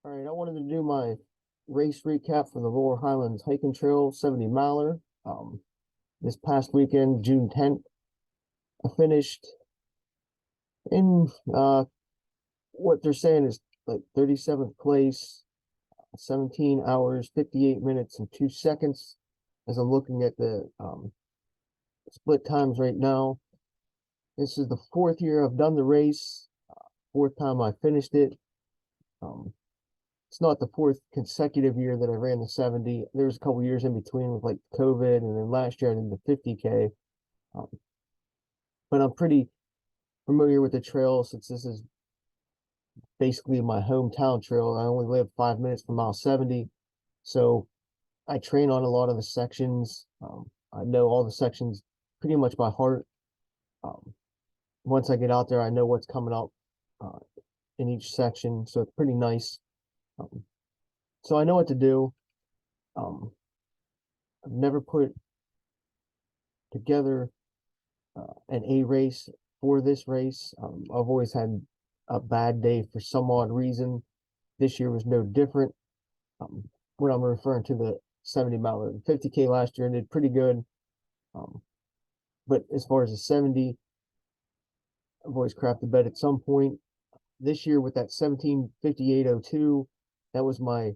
All right, I wanted to do my race recap for the Laurel Highlands hiking trail 70 miler. This past weekend, June 10th, I finished in what they're saying is like 37th place, 17 hours, 58 minutes, and 2 seconds. As I'm looking at the split times right now, this is the fourth year I've done the race, fourth time I finished it. It's not the fourth consecutive year that I ran the 70. There's a couple years in between with like COVID, and then last year I did the 50K. But I'm pretty familiar with the trail since this is basically my hometown trail. I only live 5 minutes from mile 70. So I train on a lot of the sections. I know all the sections pretty much by heart. Once I get out there, I know what's coming up in each section. So it's pretty nice. So I know what to do. I've never put together an A race for this race. I've always had a bad day for some odd reason. This year was no different. When I'm referring to the 70 miler, the 50K last year did pretty good. But as far as the 70, I've always crapped the bed at some point. This year with that 17:58:02, that was my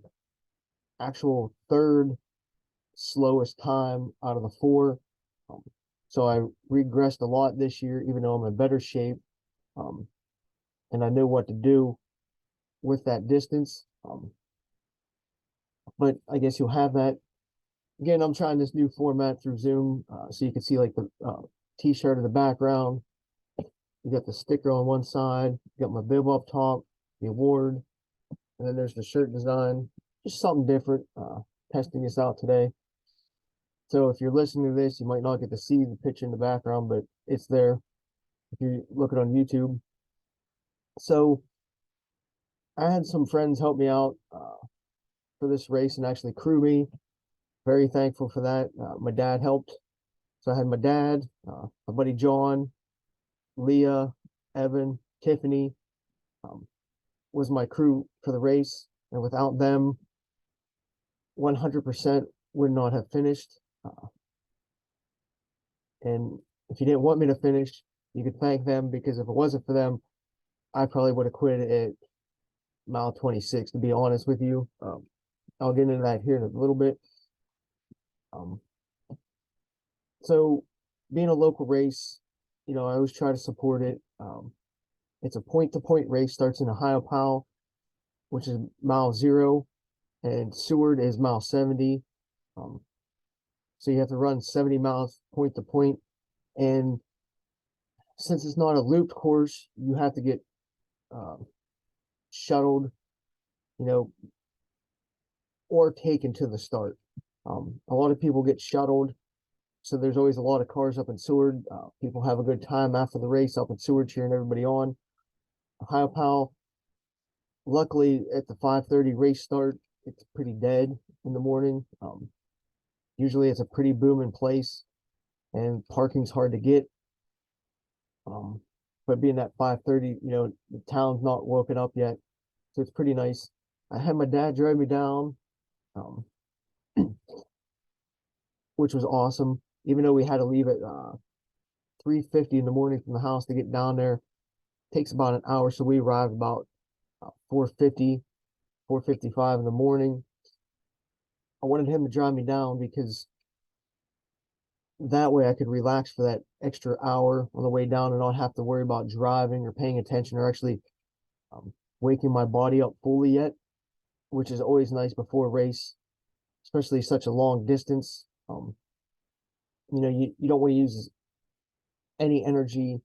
actual third slowest time out of the four. So I regressed a lot this year, even though I'm in better shape. And I know what to do with that distance. But I guess you'll have that. Again, I'm trying this new format through Zoom, so you can see like the t-shirt in the background. You got the sticker on one side, you got my bib up top, the award, and then there's the shirt design. Just something different. Testing this out today. So if you're listening to this, you might not get to see the picture in the background, but it's there if you look it on YouTube. So I had some friends help me out for this race and actually crew me. Very thankful for that. My dad helped. So I had my dad, my buddy John, Leah, Evan, Tiffany was my crew for the race. And without them, 100% would not have finished. And if you didn't want me to finish, you could thank them, because if it wasn't for them, I probably would have quit at mile 26, to be honest with you. I'll get into that here in a little bit. So being a local race, I always try to support it. It's a point-to-point race, starts in Ohio, which is mile 0, and Seward is mile 70. So you have to run 70 miles point to point. And since it's not a looped course, you have to get shuttled, or taken to the start. A lot of people get shuttled. So there's always a lot of cars up in Seward. People have a good time after the race up in Seward, cheering everybody on. Ohio, luckily at the 5:30 race start, it's pretty dead in the morning. Usually it's a pretty booming place, and parking's hard to get. But being at 5:30, the town's not woken up yet, so it's pretty nice. I had my dad drive me down, which was awesome. Even though we had to leave at 3:50 in the morning from the house to get down there, it takes about an hour. So we arrived about 4:50, 4:55 in the morning. I wanted him to drive me down because that way I could relax for that extra hour on the way down and not have to worry about driving or paying attention or actually waking my body up fully yet, which is always nice before a race, especially such a long distance. You don't want to use any energy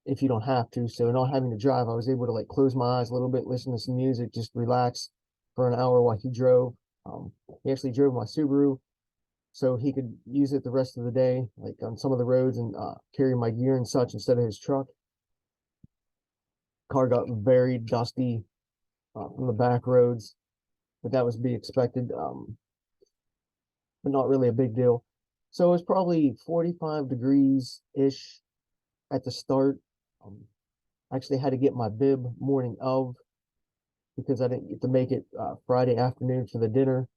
if you don't have to. So not having to drive, I was able to like close my eyes a little bit, listen to some music, just relax for an hour while he drove. He actually drove my Subaru, so he could use it the rest of the day, like on some of the roads, and carry my gear and such instead of his truck. Car got very dusty from the back roads, but that was to be expected, but not really a big deal. So it was probably 45 degrees-ish at the start. I actually had to get my bib morning of because I didn't get to make it Friday afternoon for the dinner.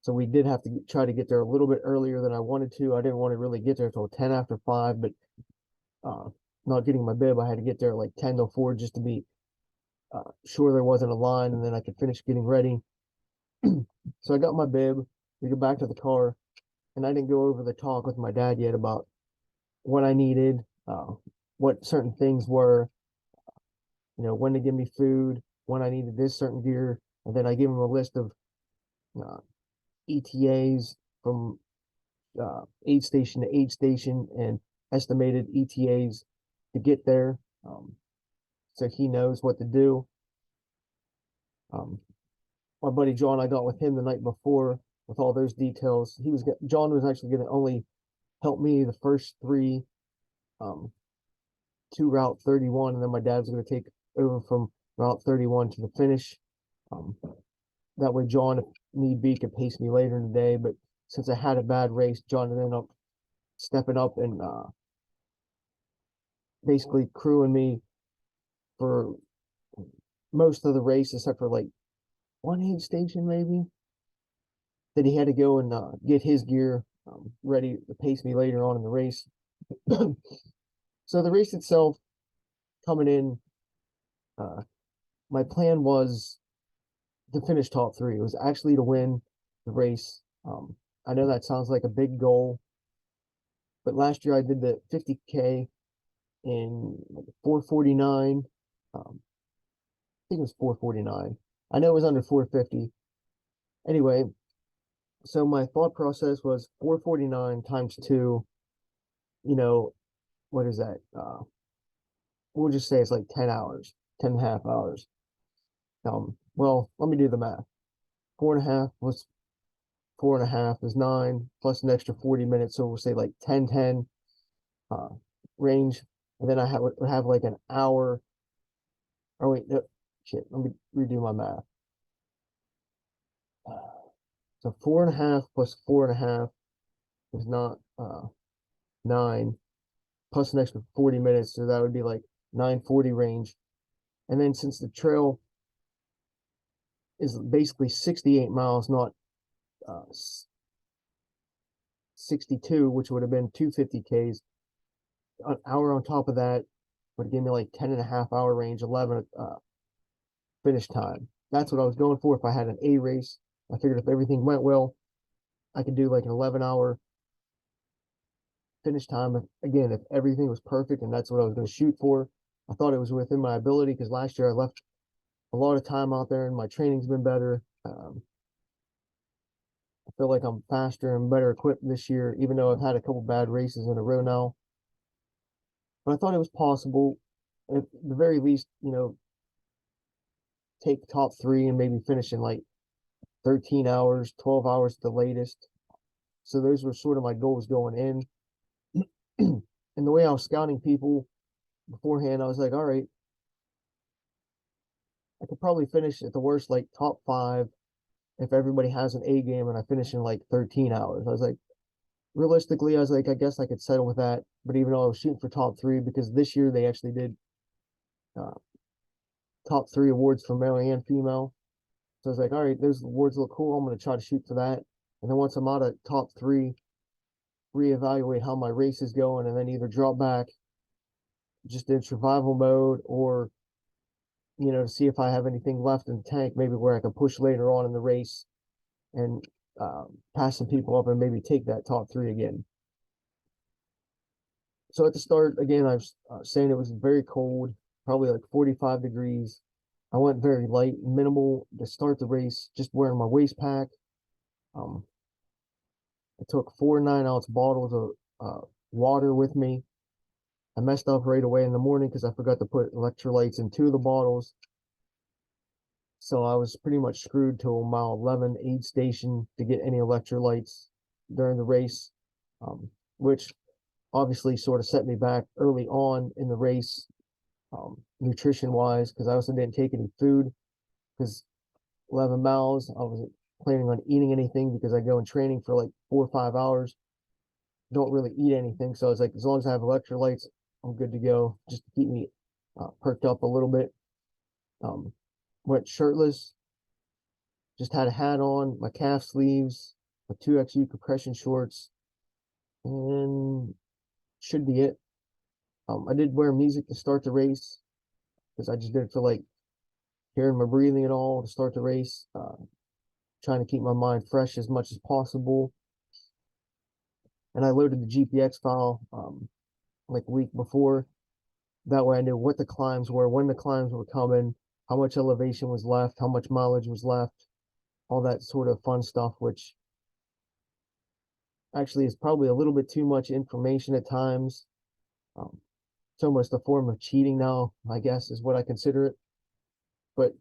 So we did have to try to get there a little bit earlier than I wanted to. I didn't want to really get there until 10 after 5, but not getting my bib, I had to get there like 10 to 4 just to be sure there wasn't a line, and then I could finish getting ready. So I got my bib. We go back to the car, and I didn't go over the talk with my dad yet about what I needed, what certain things were, when to give me food, when I needed this certain gear, and then I gave him a list of ETAs from aid station to aid station and estimated ETAs to get there, so he knows what to do. My buddy John, I got with him the night before with all those details. John was actually going to only help me the first three to Route 31, and then my dad's going to take over from Route 31 to the finish. That way, John, if need be, could pace me later in the day. But since I had a bad race, John ended up stepping up and basically crewing me for most of the race, except for like one aid station maybe. That he had to go and get his gear ready to pace me later on in the race. So the race itself, coming in, my plan was to finish top 3. It was actually to win the race. I know that sounds like a big goal, but last year I did the 50K in 4:49. I think it was 4:49. I know it was under 4:50. Anyway, so my thought process was 4:49 times 2. What is that? We'll just say it's like 10 hours, 10 and a half hours. Well, let me do the math. 4.5 plus 4.5 is 9, plus an extra 40 minutes. So we'll say like 10-10 range. And then I would have like an hour. Oh, wait, no, shit. Let me redo my math. So 4.5 plus 4.5 is not 9, plus an extra 40 minutes. So that would be like 9:40 range. And then since the trail is basically 68 miles, not 62, which would have been 250Ks, an hour on top of that would give me like 10 and a half hour range, 11 finish time. That's what I was going for. If I had an A race, I figured if everything went well, I could do like an 11-hour finish time. Again, if everything was perfect, and that's what I was going to shoot for. I thought it was within my ability, because last year I left a lot of time out there and my training's been better. I feel like I'm faster and better equipped this year, even though I've had a couple bad races in a row now. But I thought it was possible, at the very least, take top 3 and maybe finish in like 13 hours, 12 hours at the latest. So those were sort of my goals going in. And the way I was scouting people beforehand, I was like, all right, I could probably finish at the worst like top 5 if everybody has an A game and I finish in like 13 hours. I was like, realistically, I was like, I guess I could settle with that. But even though I was shooting for top 3, because this year they actually did top 3 awards for male and female. So I was like, all right, those awards look cool. I'm going to try to shoot for that. And then once I'm out of top 3, reevaluate how my race is going, and then either drop back just in survival mode, or to see if I have anything left in the tank, maybe where I can push later on in the race and pass some people up and maybe take that top 3 again. So at the start, again, I was saying it was very cold, probably like 45 degrees. I went very light, minimal to start the race, just wearing my waist pack. I took 4 9-ounce bottles of water with me. I messed up right away in the morning because I forgot to put electrolytes in 2 of the bottles. So I was pretty much screwed till mile 11 aid station to get any electrolytes during the race, which obviously sort of set me back early on in the race, nutrition wise, because I also didn't take any food, because 11 miles, I wasn't planning on eating anything, because I go in training for like 4 or 5 hours, don't really eat anything. So I was like, as long as I have electrolytes, I'm good to go, just to keep me perked up a little bit. went shirtless, just had a hat on, my calf sleeves, my 2XU compression shorts, and should be it. I did wear music to start the race because I just didn't feel like hearing my breathing at all to start the race. Trying to keep my mind fresh as much as possible. And I loaded the GPX file like a week before. That way I knew what the climbs were, when the climbs were coming, how much elevation was left, how much mileage was left, all that sort of fun stuff, which actually is probably a little bit too much information at times. It's almost a form of cheating now, I guess, is what I consider it. But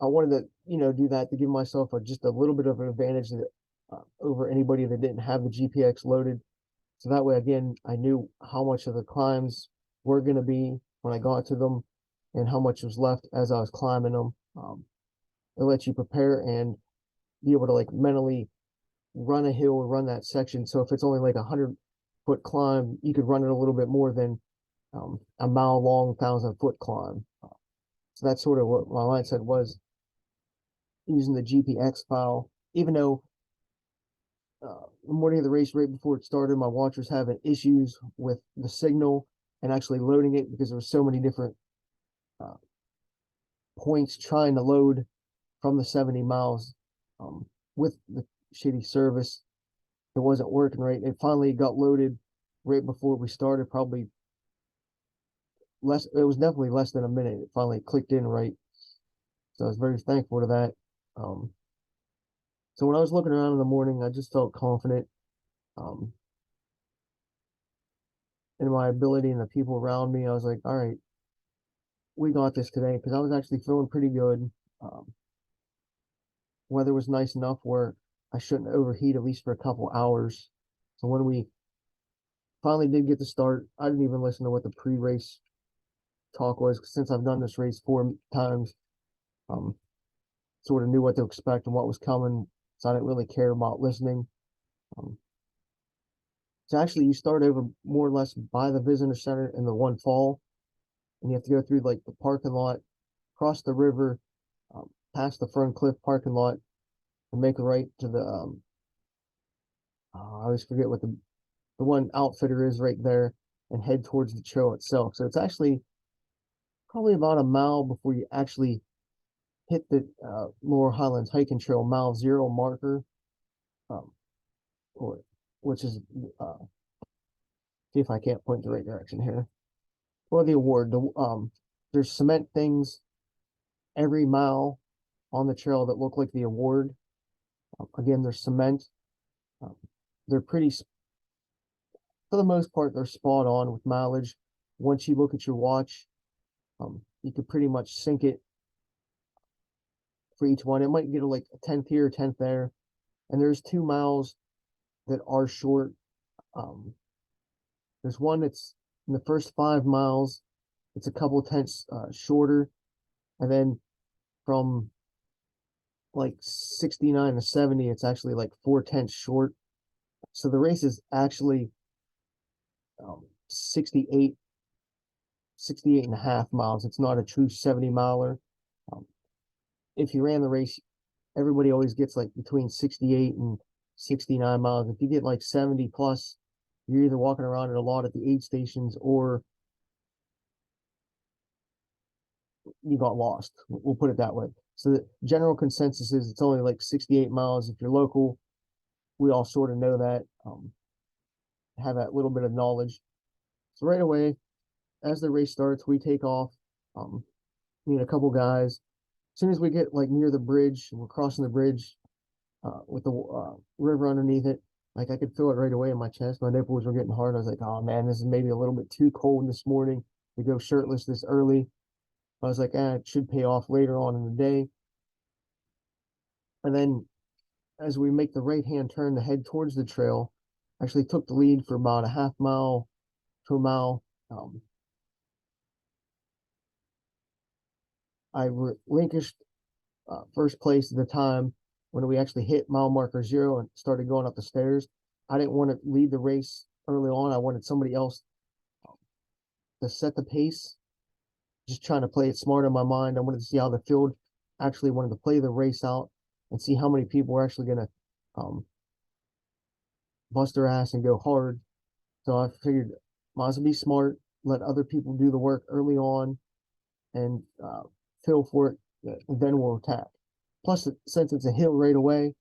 I wanted to, do that to give myself just a little bit of an advantage that, over anybody that didn't have the GPX loaded. So that way, again, I knew how much of the climbs were going to be when I got to them and how much was left as I was climbing them. It lets you prepare and be able to like mentally run a hill or run that section. So if it's only like 100-foot climb, you could run it a little bit more than a mile long 1,000-foot climb. So that's sort of what my mindset was using the GPX file, even though the morning of the race, right before it started, my watch was having issues with the signal and actually loading it because there were so many different points trying to load from the 70 miles with the shitty service. It wasn't working right. It finally got loaded right before we started, probably less, it was definitely less than a minute. It finally clicked in right. So I was very thankful to that. So when I was looking around in the morning, I just felt confident in my ability and the people around me. I was like, all right, we got this today, because I was actually feeling pretty good. Weather was nice enough where I shouldn't overheat at least for a couple hours. So when we finally did get to start, I didn't even listen to what the pre-race talk was, since I've done this race 4 times. Sort of knew what to expect and what was coming, so I didn't really care about listening. So actually, you start over more or less by the visitor center in the one fall, and you have to go through like the parking lot, cross the river, past the Fern Cliff parking lot, and make a right to the I always forget what the one outfitter is right there, and head towards the trail itself. So it's actually probably about a mile before you actually hit the Laurel Highlands hiking trail mile 0 marker, which is see if I can't point the right direction here. Well, the award, there's cement things every mile on the trail that look like the award. Again, there's cement. They're pretty, for the most part, they're spot on with mileage. Once you look at your watch, you could pretty much sync it for each one. It might get like a 10th here, 10th there. And there's 2 miles that are short. There's one that's in the first 5 miles, it's a couple tenths shorter. And then from like 69 to 70, it's actually like 4 tenths short. So the race is actually 68 and a half miles. It's not a true 70 miler. If you ran the race, everybody always gets like between 68 and 69 miles. If you get like 70 plus, you're either walking around it a lot at the aid stations or you got lost. We'll put it that way. So the general consensus is it's only like 68 miles. If you're local, we all sort of know that, have that little bit of knowledge. So right away, as the race starts, we take off, me and a couple guys. As soon as we get like near the bridge, we're crossing the bridge with the river underneath it. Like I could feel it right away in my chest. My nipples were getting hard. I was like, oh man, this is maybe a little bit too cold this morning to go shirtless this early. I was like, it should pay off later on in the day. And then as we make the right-hand turn to head towards the trail, I actually took the lead for about a half mile to a mile. I relinquished first place at the time when we actually hit mile marker 0 and started going up the stairs. I didn't want to lead the race early on. I wanted somebody else to set the pace, just trying to play it smart in my mind. I wanted to see how the field actually wanted to play the race out and see how many people were actually going to bust their ass and go hard. So I figured might as well be smart, let other people do the work early on, and feel for it, and then we'll attack. Plus, since it's a hill right away,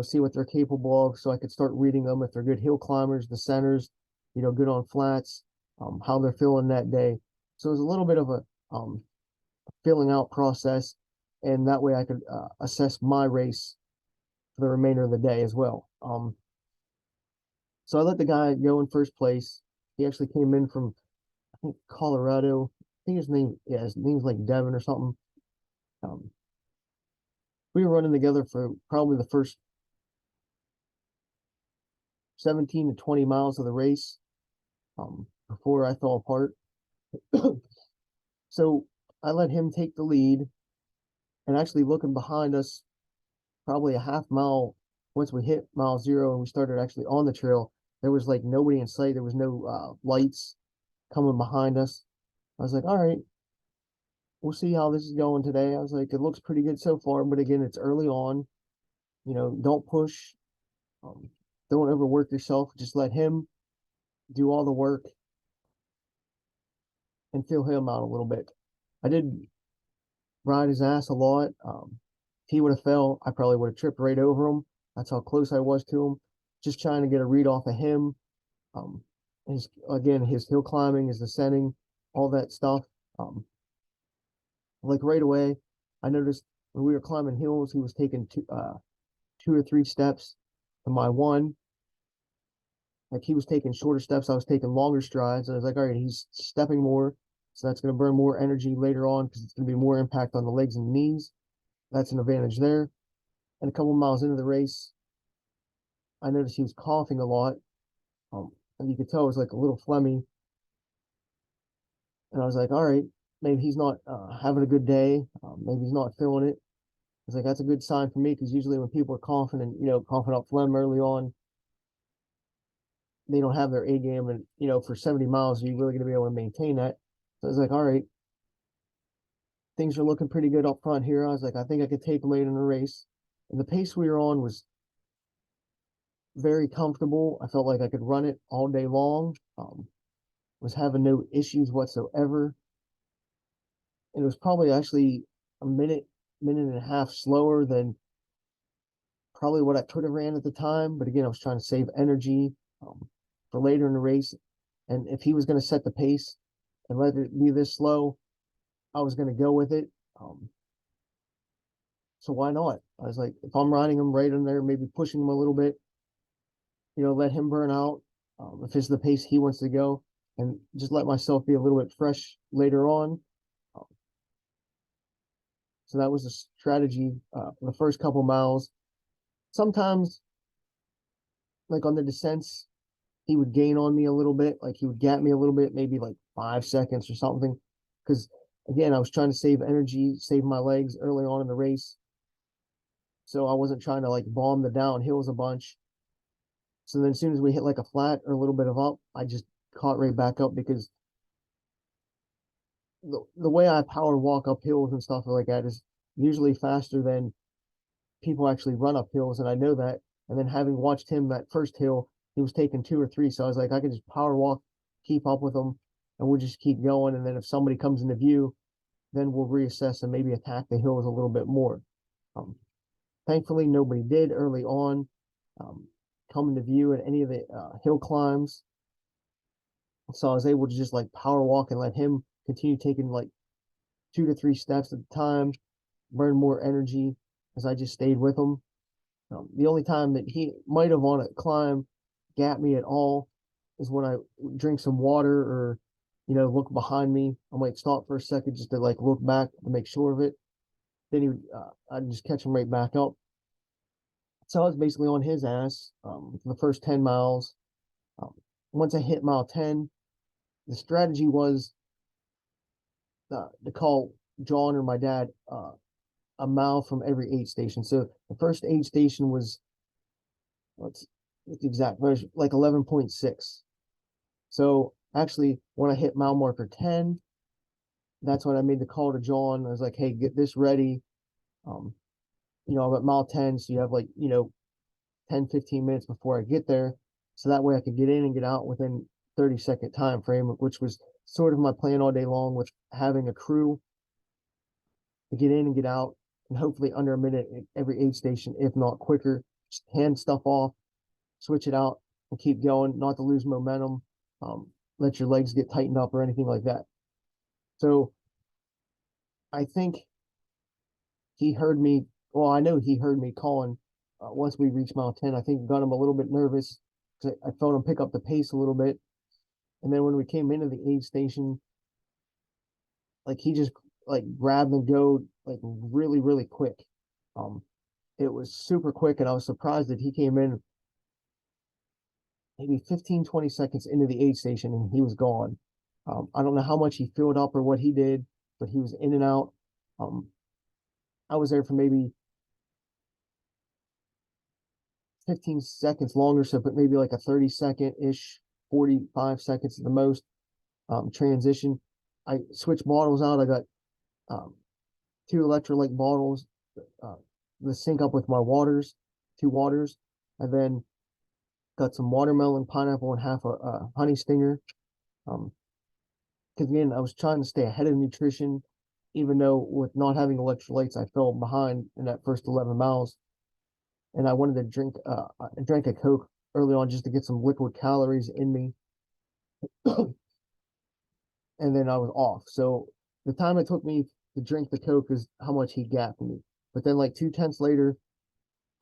see what they're capable of, so I could start reading them if they're good hill climbers, the centers, good on flats, how they're feeling that day. So it was a little bit of a filling out process, and that way I could assess my race for the remainder of the day as well. So I let the guy go in first place. He actually came in from, I think, Colorado. I think his name's like Devin or something. We were running together for probably the first 17 to 20 miles of the race before I fell apart. So I let him take the lead, and actually looking behind us, probably a half mile, once we hit mile 0 and we started actually on the trail, there was like nobody in sight. There was no lights coming behind us. I was like, all right, we'll see how this is going today. I was like, it looks pretty good so far, but again, it's early on. Don't push. Don't overwork yourself. Just let him do all the work and feel him out a little bit. I did ride his ass a lot. If he would have fell, I probably would have tripped right over him. That's how close I was to him. Just trying to get a read off of him. His hill climbing, his descending, all that stuff. Like right away, I noticed when we were climbing hills, he was taking 2 or 3 steps to my 1. Like he was taking shorter steps, I was taking longer strides. And I was like, all right, he's stepping more. So that's going to burn more energy later on because it's going to be more impact on the legs and knees. That's an advantage there. And a couple miles into the race, I noticed he was coughing a lot. And you could tell it was like a little phlegmy. And I was like, all right, maybe he's not having a good day. Maybe he's not feeling it. I was like, that's a good sign for me because usually when people are coughing and, coughing up phlegm early on, they don't have their A game. And, for 70 miles, you're really going to be able to maintain that. So I was like, all right, things are looking pretty good up front here. I was like, I think I could take late in the race. And the pace we were on was very comfortable. I felt like I could run it all day long. Was having no issues whatsoever. It was probably actually a minute and a half slower than probably what I could have ran at the time. But again, I was trying to save energy for later in the race. And if he was going to set the pace and let it be this slow, I was going to go with it. So why not? I was like, if I'm riding him right in there, maybe pushing him a little bit, let him burn out if it's the pace he wants to go, and just let myself be a little bit fresh later on. So that was a strategy for the first couple miles. Sometimes, like on the descents, he would gain on me a little bit, like he would gap me a little bit, maybe like 5 seconds or something. Because again, I was trying to save energy, save my legs early on in the race. So I wasn't trying to like bomb the downhills a bunch. So then as soon as we hit like a flat or a little bit of up, I just caught right back up because the way I power walk up hills and stuff like that is usually faster than people actually run up hills. And I know that. And then having watched him that first hill, he was taking 2 or 3. So I was like, I can just power walk, keep up with him, and we'll just keep going. And then if somebody comes into view, then we'll reassess and maybe attack the hills a little bit more. Thankfully, nobody did early on come into view at any of the hill climbs. So I was able to just like power walk and let him continue taking like 2 to 3 steps at a time, burn more energy as I just stayed with him. The only time that he might have on a climb gap me at all is when I drink some water or, look behind me. I might stop for a second just to like look back to make sure of it. Then he would, I'd just catch him right back up. So I was basically on his ass for the first 10 miles. Once I hit mile 10, the strategy was to call John or my dad a mile from every aid station. So the first aid station was, what's the exact measure, like 11.6. So actually, when I hit mile marker 10, that's when I made the call to John. I was like, hey, get this ready. Um, I'm at mile 10, so you have like, 10, 15 minutes before I get there. So that way I could get in and get out within 30-second time frame, which was sort of my plan all day long, with having a crew to get in and get out, and hopefully under a minute at every aid station, if not quicker. Just hand stuff off, switch it out, and keep going, not to lose momentum, let your legs get tightened up or anything like that. So I think he heard me. Well, I know he heard me calling once we reached mile 10. I think it got him a little bit nervous because I felt him pick up the pace a little bit. And then when we came into the aid station, like he just like grabbed and go like really, really quick. Um, it was super quick, and I was surprised that he came in maybe 15, 20 seconds into the aid station and he was gone. I don't know how much he filled up or what he did, but he was in and out. Um, I was there for maybe 15 seconds longer, so but maybe like a 30-second ish, 45 seconds at the most transition. I switched bottles out. I got um, two electrolyte bottles uh, to sync up with my waters, two waters, and then got some watermelon, pineapple, and half a honey stinger. Because again, I was trying to stay ahead of nutrition, even though with not having electrolytes, I fell behind in that first 11 miles. And I wanted to drink a Coke early on just to get some liquid calories in me. And then I was off. So the time it took me to drink the Coke is how much he gapped me. But then like 2 tenths later,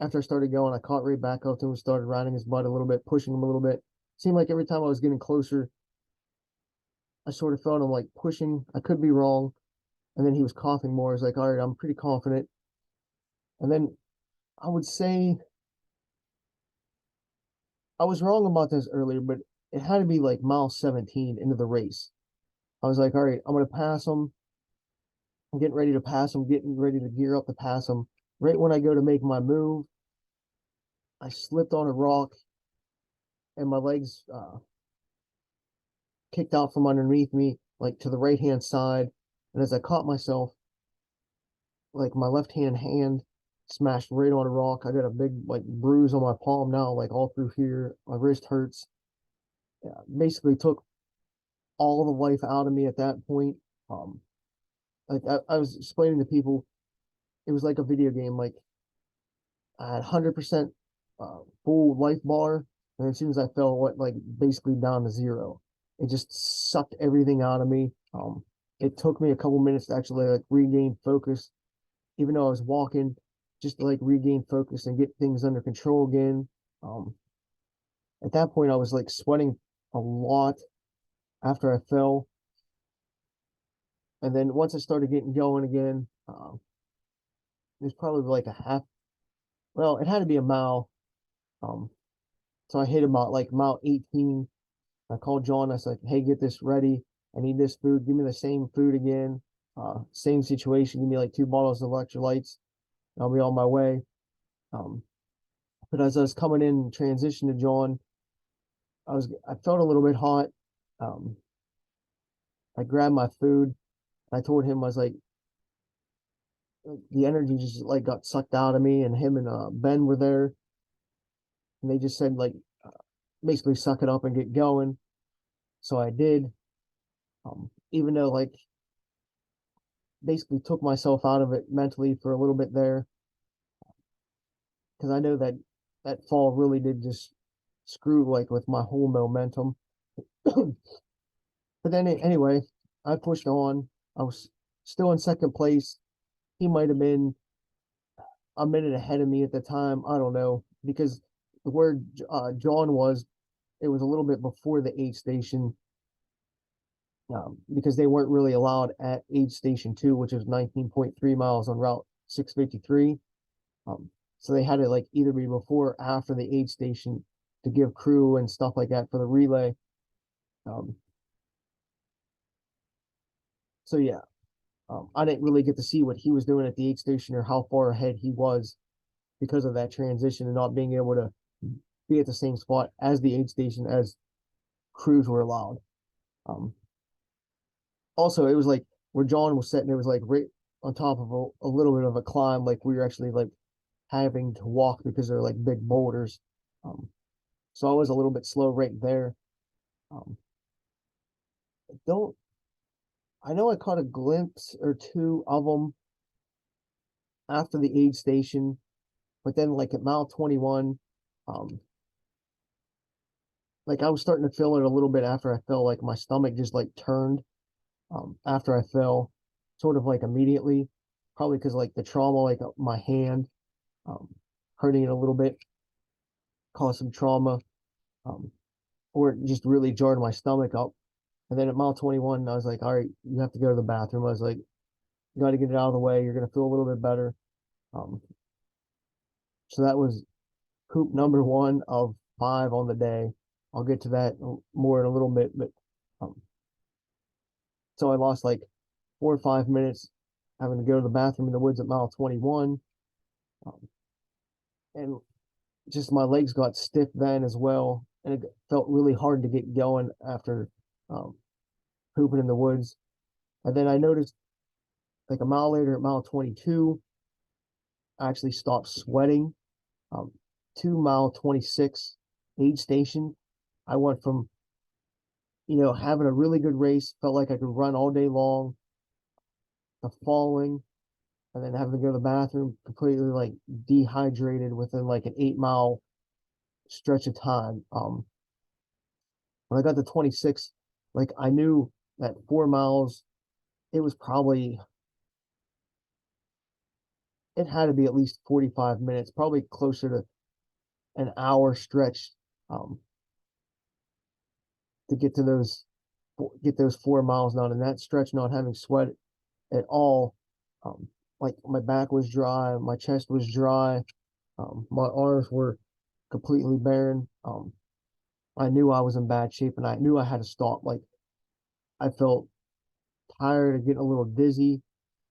after I started going, I caught right back up to him, started riding his butt a little bit, pushing him a little bit. Seemed like every time I was getting closer, I sort of felt him like pushing. I could be wrong. And then he was coughing more. I was like, all right, I'm pretty confident. And then I would say I was wrong about this earlier, but it had to be like mile 17 into the race. I was like, all right, I'm going to pass him. I'm getting ready to pass him, getting ready to gear up to pass him. Right when I go to make my move, I slipped on a rock and my legs kicked out from underneath me, like to the right hand side. And as I caught myself, like my left hand smashed right on a rock. I got a big like bruise on my palm now, like all through here. My wrist hurts. Yeah, basically took all the life out of me at that point. Um, like I was explaining to people, it was like a video game. Like I had 100% full life bar, and as soon as I fell, what like basically down to zero, it just sucked everything out of me. It took me a couple minutes to actually like regain focus, even though I was walking, just to like regain focus and get things under control again. Um, at that point, I was like sweating a lot after I fell, and then once I started getting going again, it was probably like a half. Well, it had to be a mile. Um, so I hit about like mile 18. I called John. I said, "Hey, get this ready. I need this food. Give me the same food again. Same situation. Give me like 2 bottles of electrolytes. I'll be on my way." Um, but as I was coming in transition to John, I felt a little bit hot. Um, I grabbed my food. I told him I was like, the energy just like got sucked out of me, and him and Ben were there, and they just said like, basically suck it up and get going. So I did. Even though like basically took myself out of it mentally for a little bit there, because I know that that fall really did just screw like with my whole momentum. But then anyway, I pushed on. I was still in second place. He might have been a minute ahead of me at the time. I don't know, because where John was, it was a little bit before the aid station, because they weren't really allowed at aid station 2, which is 19.3 miles on Route 653. So they had to like either be before or after the aid station to give crew and stuff like that for the relay. Um, so yeah, I didn't really get to see what he was doing at the aid station or how far ahead he was because of that transition and not being able to be at the same spot as the aid station as crews were allowed. Um, Also, it was like where John was sitting, it was like right on top of a little bit of a climb, like we were actually like having to walk because they're like big boulders. Um, so I was a little bit slow right there. Um, don't I know I caught a glimpse or two of them after the aid station, but then like at mile 21, um, like I was starting to feel it a little bit after I fell, like my stomach just like turned after I fell, sort of like immediately, probably because like the trauma, like my hand um, hurting it a little bit, caused some trauma, um, or it just really jarred my stomach up. And then at mile 21, I was like, all right, you have to go to the bathroom. I was like, you got to get it out of the way. You're going to feel a little bit better. Um, so that was poop number one of five on the day. I'll get to that more in a little bit, but um, so I lost like 4 or 5 minutes having to go to the bathroom in the woods at mile 21. Um, and just my legs got stiff then as well. And it felt really hard to get going after um, pooping in the woods. And then I noticed like a mile later at mile 22, I actually stopped sweating. Um, to mile 26 aid station, I went from, having a really good race, felt like I could run all day long, to falling, and then having to go to the bathroom completely like dehydrated within like an 8 mile stretch of time. When I got to 26, like I knew that 4 miles, it was probably, it had to be at least 45 minutes, probably closer to an hour stretch um, to get those 4 miles done. And that stretch, not having sweat at all, um, like my back was dry, my chest was dry, my arms were completely barren. I knew I was in bad shape and I knew I had to stop. Like I felt tired and getting a little dizzy.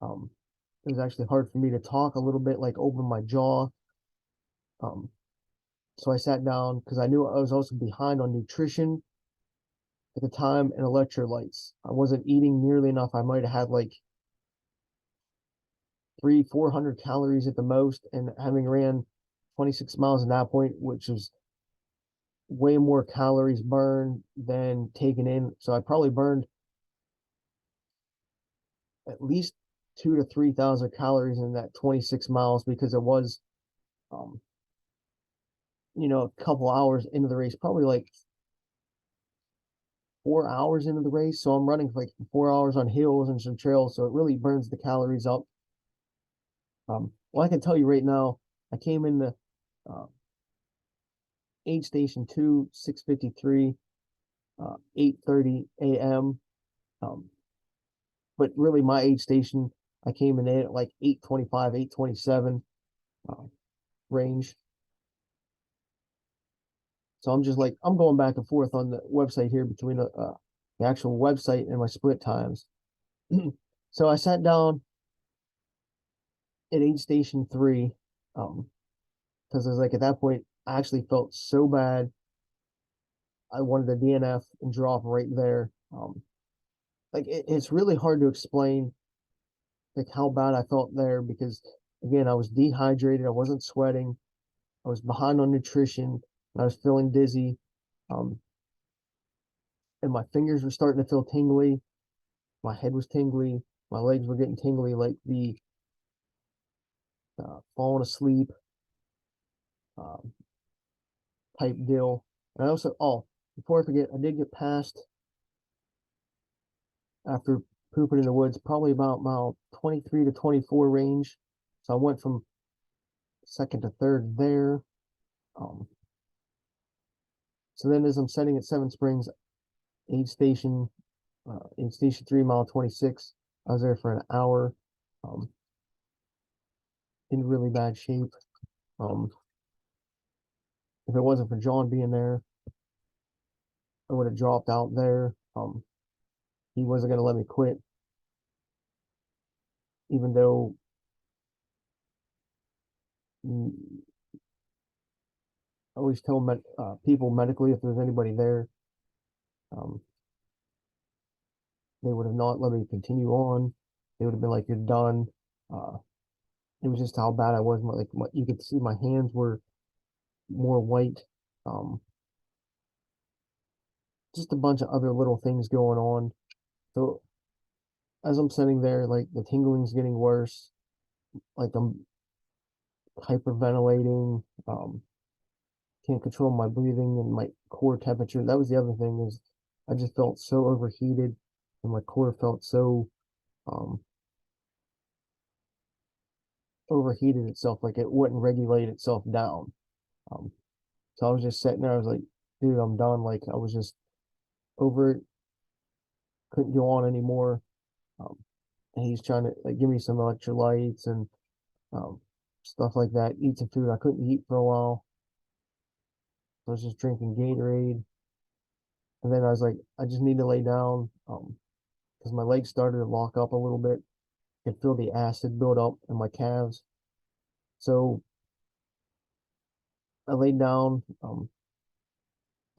Um, it was actually hard for me to talk a little bit, like open my jaw. Um, so I sat down because I knew I was also behind on nutrition at the time and electrolytes. I wasn't eating nearly enough. I might have had like 400 calories at the most, and having ran 26 miles at that point, which was way more calories burned than taken in. So I probably burned at least 2 to 3 thousand calories in that 26 miles because it was, um, a couple hours into the race, probably like 4 hours into the race. So I'm running like 4 hours on hills and some trails. So it really burns the calories up. Well, I can tell you right now, I came in the uh, aid station 2, 6:53, 8:30 a.m. Um, but really my aid station, I came in at like 8:25, 8:27 uh, range. So I'm just like, I'm going back and forth on the website here between the actual website and my split times. So I sat down at aid station 3 because I was like, at that point, I actually felt so bad. I wanted to DNF and drop right there. Like it's really hard to explain like how bad I felt there because again, I was dehydrated, I wasn't sweating, I was behind on nutrition, and I was feeling dizzy. Um, and my fingers were starting to feel tingly, my head was tingly, my legs were getting tingly, like the falling asleep um, type deal. And I also, before I forget, I did get past after pooping in the woods, probably about mile 23 to 24 range. So I went from second to third there. Um, so then as I'm setting at Seven Springs, aid station 3, mile 26, I was there for an hour, um, in really bad shape. Um, if it wasn't for John being there, I would have dropped out there. He wasn't going to let me quit, even though I always tell people medically if there's anybody there, um, they would have not let me continue on. They would have been like, "You're done." Uh, it was just how bad I was. You could see my hands were more white. Um, just a bunch of other little things going on. So as I'm sitting there, like the tingling's getting worse. Like I'm hyperventilating. Can't control my breathing and my core temperature. That was the other thing is I just felt so overheated, and my core felt so um, overheated itself, like it wouldn't regulate itself down. Um, so I was just sitting there. I was like, dude, I'm done. Like I was just over it, couldn't go on anymore. Um, and he's trying to like give me some electrolytes and um, stuff like that. Eat some food. I couldn't eat for a while. I was just drinking Gatorade, and then I was like, I just need to lay down because my legs started to lock up a little bit. I could feel the acid build up in my calves. So I laid down,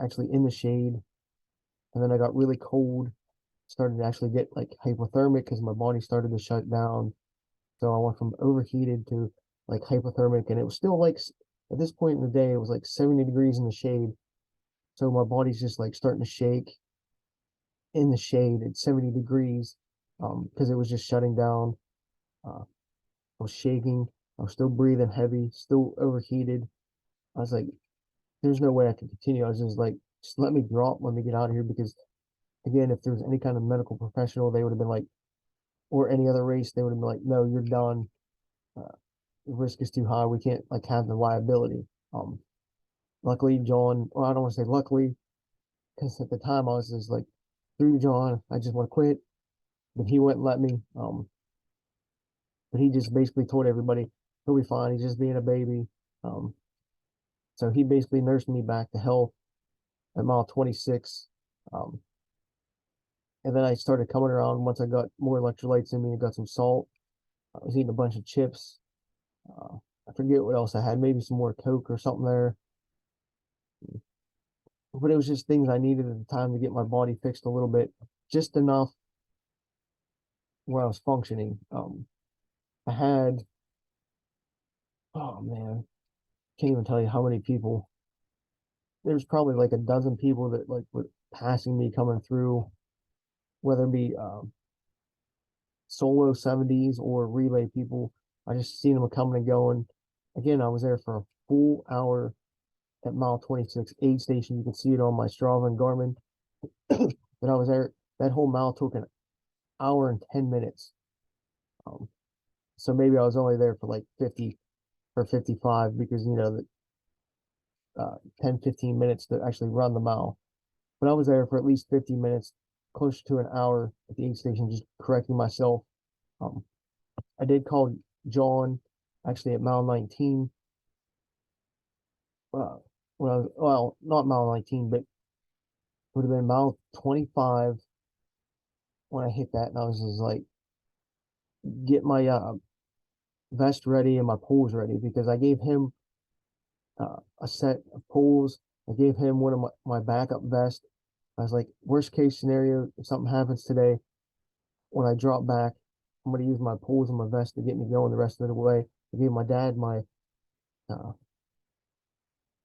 actually in the shade, and then I got really cold. Started to actually get like hypothermic because my body started to shut down. So I went from overheated to like hypothermic, and it was still like at this point in the day, it was like 70 degrees in the shade. So my body's just like starting to shake in the shade at 70 degrees because it was just shutting down. I was shaking. I was still breathing heavy, still overheated. I was like, there's no way I can continue. I was just like, just let me drop, let me get out of here. Because again, if there was any kind of medical professional, they would have been like, or any other race, they would have been like, no, you're done. Uh, the risk is too high. We can't like have the liability. Um, Luckily, John, well, I don't want to say luckily, because at the time I was just like, through John, I just want to quit, but he wouldn't let me. But he just basically told everybody he'll be fine. He's just being a baby. Um, so he basically nursed me back to health at mile 26. Um, and then I started coming around once I got more electrolytes in me. I got some salt. I was eating a bunch of chips. Uh, I forget what else I had. Maybe some more Coke or something there. But it was just things I needed at the time to get my body fixed a little bit, just enough where I was functioning. I had, oh man, can't even tell you how many people. There's probably like a dozen people that like were passing me coming through, whether it be solo 70s or relay people. I just seen them coming and going. Again, I was there for a full hour at mile 26 aid station. You can see it on my Strava and Garmin. But I was there. That whole mile took an hour and 10 minutes. Um, so maybe I was only there for like 50 or 55 because, 10, 15 minutes to actually run the mile. But I was there for at least 50 minutes, close to an hour at the aid station, just correcting myself. Um, I did call John actually at mile 19. Uh, when I was, well, not mile 19, but would have been mile 25 when I hit that. And I was just like, get my vest ready and my poles ready because I gave him a set of poles. I gave him one of my backup vest. I was like, worst case scenario, if something happens today, when I drop back, I'm going to use my poles and my vest to get me going the rest of the way. I gave my dad my uh,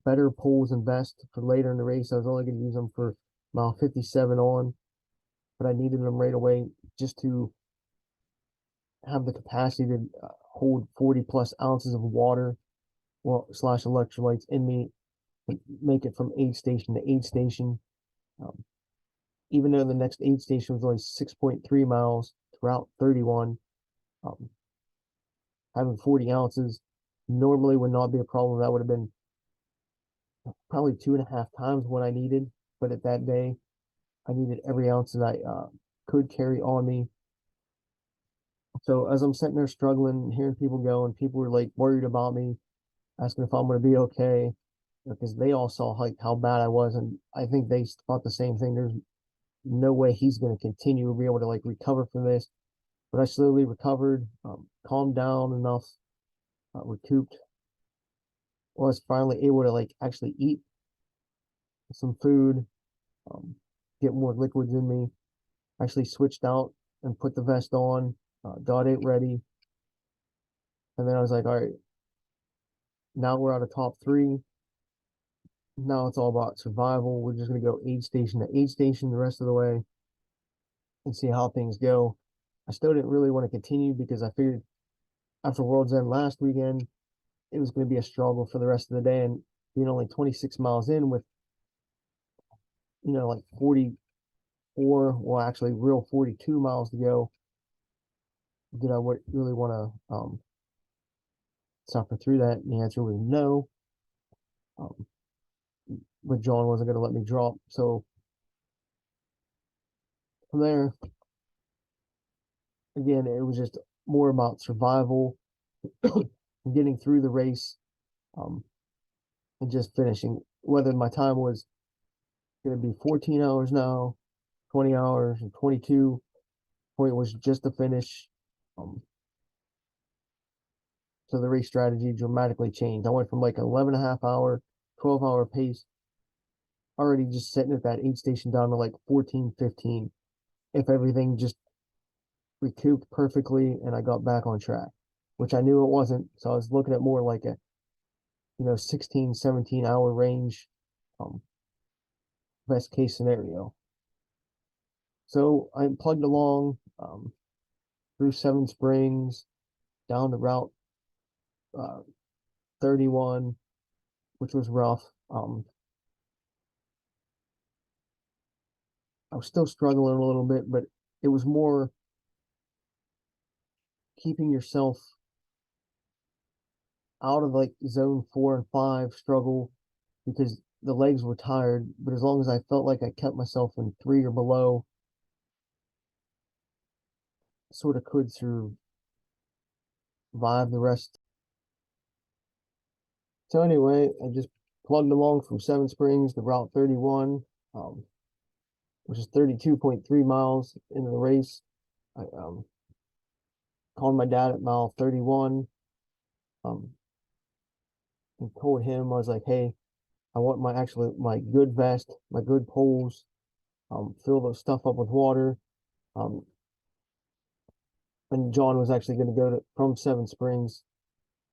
better poles and vest for later in the race. I was only going to use them for mile 57 on, but I needed them right away just to have the capacity to hold 40 plus ounces of water, well, slash electrolytes in me, make it from aid station to aid station. Um, Even though the next aid station was only 6.3 miles to Route 31, um, having 40 ounces normally would not be a problem. That would have been probably 2.5 times what I needed. But at that day, I needed every ounce that I could carry on me. So as I'm sitting there struggling, hearing people go, and people were like worried about me, asking if I'm going to be okay, because they all saw like how bad I was, and I think they thought the same thing. There's no way he's going to continue to be able to like recover from this. But I slowly recovered, calmed down enough, recouped, was finally able to like actually eat some food, um, get more liquids in me. Actually switched out and put the vest on, got it ready. And then I was like, all right, now we're out of top three. Now it's all about survival. We're just going to go aid station to aid station the rest of the way and see how things go. I still didn't really want to continue because I figured after World's End last weekend, it was going to be a struggle for the rest of the day. And being only 26 miles in with, like 44, well, actually, real 42 miles to go, did I really want to suffer through that? And the answer was no. But John wasn't going to let me drop. So from there, again, it was just more about survival, getting through the race, and just finishing. Whether my time was going to be 14 hours now, 20 hours, and 22, point was just to finish. So the race strategy dramatically changed. I went from like 11.5 hour, 12-hour pace, already just sitting at that aid station down to like 14, 15. If everything just recouped perfectly and I got back on track, which I knew it wasn't. So I was looking at more like a, 16, 17-hour range, best case scenario. So I plugged along through Seven Springs, down the route 31, which was rough. I was still struggling a little bit, but it was more keeping yourself out of like zone 4 and 5 struggle because the legs were tired. But as long as I felt like I kept myself in 3 or below, sort of could survive the rest. So anyway, I just plugged along from Seven Springs to Route 31, which is 32.3 miles into the race. I called my dad at mile 31 and told him, I was like, hey, I want my good vest, my good poles, fill those stuff up with water. And John was actually going to go from Seven Springs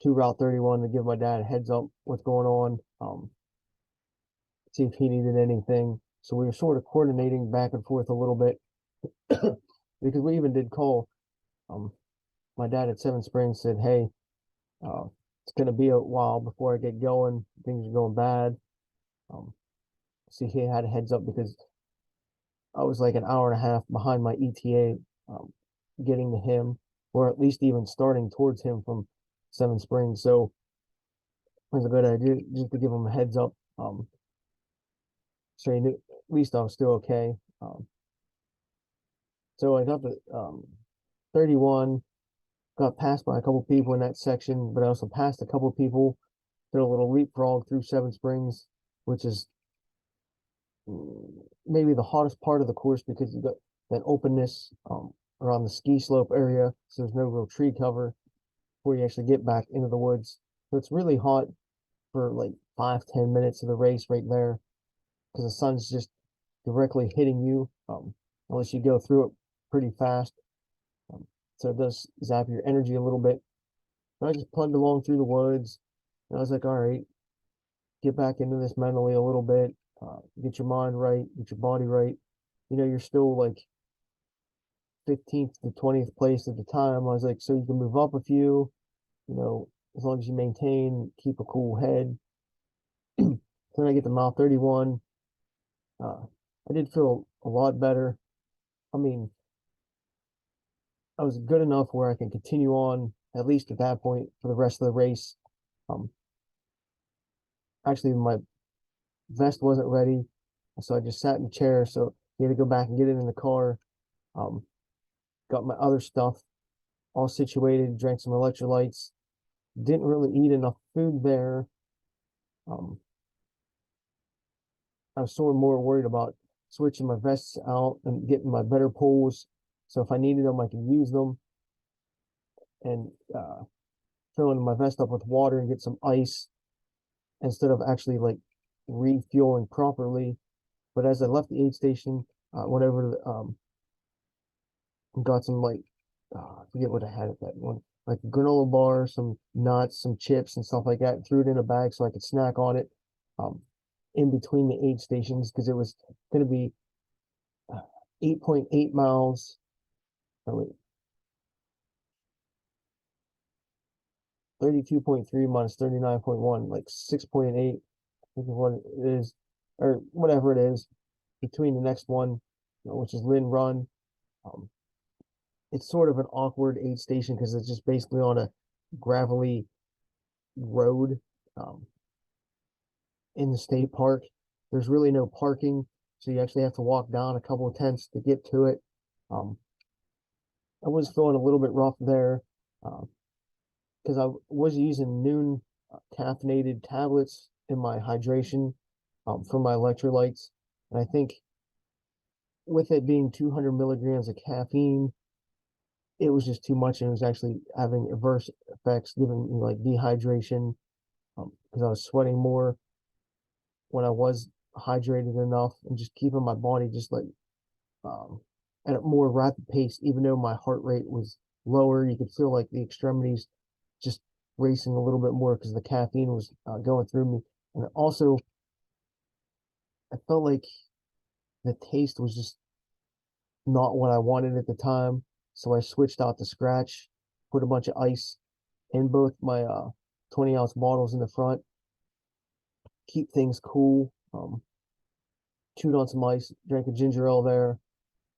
to Route 31 to give my dad a heads up what's going on, see if he needed anything. So we were sort of coordinating back and forth a little bit because we even did call. My dad at Seven Springs said, hey, it's going to be a while before I get going. Things are going bad. See, he had a heads up because I was like an hour and a half behind my ETA getting to him, or at least even starting towards him from Seven Springs. So it was a good idea just to give him a heads up. So he knew at least I was still okay. So I got to 31, got passed by a couple people in that section, but I also passed a couple people, did a little leapfrog through Seven Springs, which is maybe the hottest part of the course because you got that openness around the ski slope area, so there's no real tree cover before you actually get back into the woods. So it's really hot for like 5-10 minutes of the race right there because the sun's just directly hitting you, unless you go through it pretty fast. So it does zap your energy a little bit. But I just plugged along through the woods, and I was like, all right, get back into this mentally a little bit, get your mind right, get your body right. You're still like 15th to 20th place at the time. I was like, so you can move up a few, as long as you maintain, keep a cool head. Then I get to mile 31. I did feel a lot better. I mean, I was good enough where I can continue on, at least at that point, for the rest of the race. Actually, my vest wasn't ready, so I just sat in the chair. So you had to go back and get it in the car. Got my other stuff all situated, drank some electrolytes. Didn't really eat enough food there. I was sort of more worried about switching my vests out and getting my better poles. So if I needed them, I could use them. And filling my vest up with water and get some ice instead of actually like refueling properly. But as I left the aid station, went over to got some like I forget what I had at that one, like granola bar, some nuts, some chips and stuff like that. Threw it in a bag so I could snack on it, um, in between the aid stations because it was going to be 8.8 miles. Or wait, 32.3 minus 39.1, like 6.8, I think is what it is, or whatever it is, between the next one, which is Lynn Run. Um, it's sort of an awkward aid station because it's just basically on a gravelly road, um, in the state park. There's really no parking, so you actually have to walk down a couple of tents to get to it. Um, I was feeling a little bit rough there because I was using noon caffeinated tablets in my hydration, for my electrolytes. And I think with it being 200 milligrams of caffeine, it was just too much and it was actually having adverse effects, giving me like dehydration, because I was sweating more when I was hydrated enough and just keeping my body just like um, at a more rapid pace, even though my heart rate was lower. You could feel like the extremities just racing a little bit more because the caffeine was going through me. And also, I felt like the taste was just not what I wanted at the time. So I switched out the scratch, put a bunch of ice in both my 20-ounce bottles in the front, keep things cool. Chewed on some ice, drank a ginger ale there,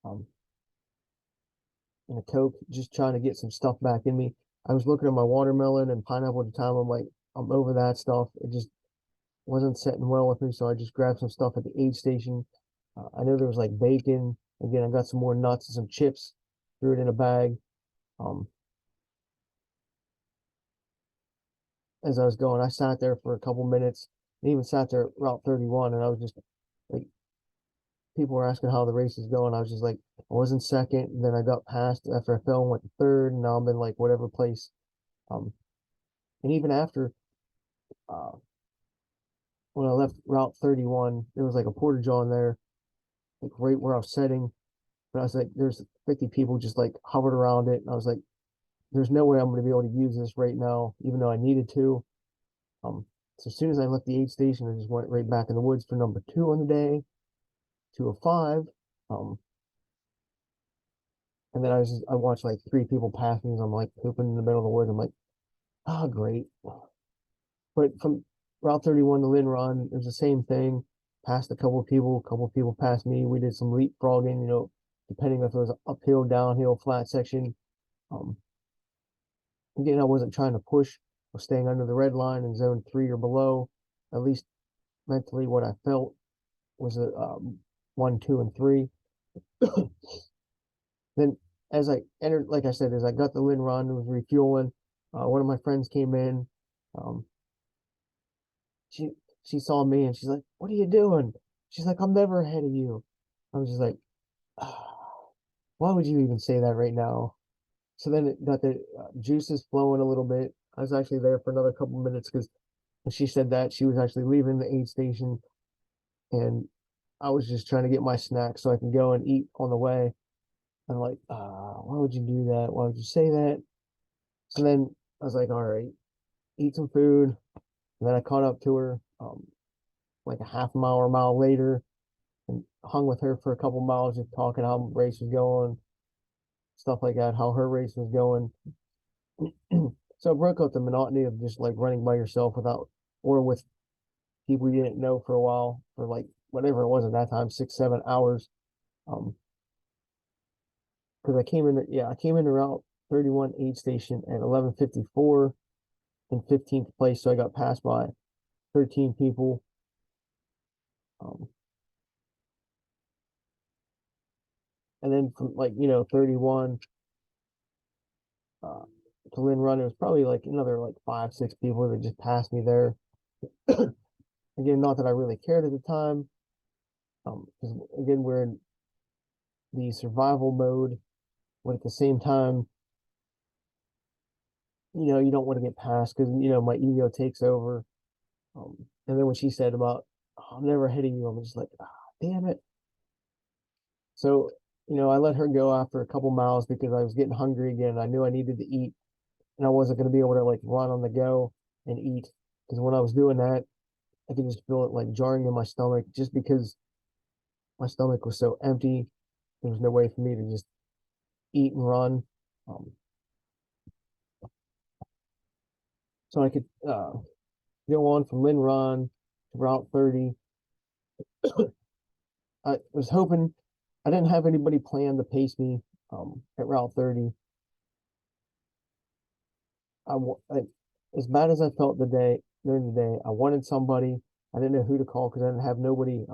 um, and a Coke, just trying to get some stuff back in me. I was looking at my watermelon and pineapple at the time. I'm like, I'm over that stuff. It just wasn't setting well with me, so I just grabbed some stuff at the aid station. I know there was like bacon. Again, I got some more nuts and some chips. Threw it in a bag. Um, as I was going, I sat there for a couple minutes. I even sat there at Route 31, and I was just like, people were asking how the race is going. I was just like, I was in second, and then I got past after I fell and went to third, and now I'm in like whatever place. Um, and even after, uh, when I left Route 31, there was like a porta john there, like right where I was setting. But I was like, there's 50 people just like hovered around it. And I was like, there's no way I'm going to be able to use this right now, even though I needed to. Um, so as soon as I left the aid station, I just went right back in the woods for number 2 on the day, 205. And then I watched like 3 people pass me as I'm like pooping in the middle of the woods. I'm like, oh, great. But from Route 31 to Lynn Run, it was the same thing. Passed a couple of people passed me. We did some leapfrogging, depending if it was uphill, downhill, flat section. Um, Again, I wasn't trying to push or staying under the red line in zone 3 or below. At least mentally, what I felt was a 1, 2, and 3. Then, as I entered, like I said, as I got the Lynn Run, was refueling. One of my friends came in. Um, she she saw me and she's like, "What are you doing?" She's like, "I'm never ahead of you." I was just like, "Why would you even say that right now?" So then it got the juices flowing a little bit. I was actually there for another couple minutes because when she said that, she was actually leaving the aid station, and I was just trying to get my snack so I can go and eat on the way. I'm like, why would you do that? Why would you say that? So then I was like, all right, eat some food. And then I caught up to her, like a half mile or mile later, and hung with her for a couple miles, just talking how the race was going, stuff like that, how her race was going. So it broke up the monotony of just like running by yourself without, or with people you didn't know for a while, for like whatever it was at that time, 6, 7 hours. Um, because I came in Route 31 aid station at 11:54 in 15th place, so I got passed by 13 people. Um, and then from like 31 uh, to Lynn Run, it was probably like another like 5, 6 people that just passed me there. Again, not that I really cared at the time, because again we're in the survival mode, but at the same time, you don't want to get past because my ego takes over. And then when she said about, oh, I'm never hitting you, I'm just like, ah, damn it. So I let her go after a couple miles because I was getting hungry again. I knew I needed to eat, and I wasn't going to be able to like run on the go and eat because when I was doing that, I could just feel it like jarring in my stomach just because my stomach was so empty. There was no way for me to just eat and run. Um, so I could go on from Lynn Run to Route 30. I was hoping I didn't have anybody plan to pace me at Route 30. I, as bad as I felt the day during the day, I wanted somebody. I didn't know who to call because I didn't have nobody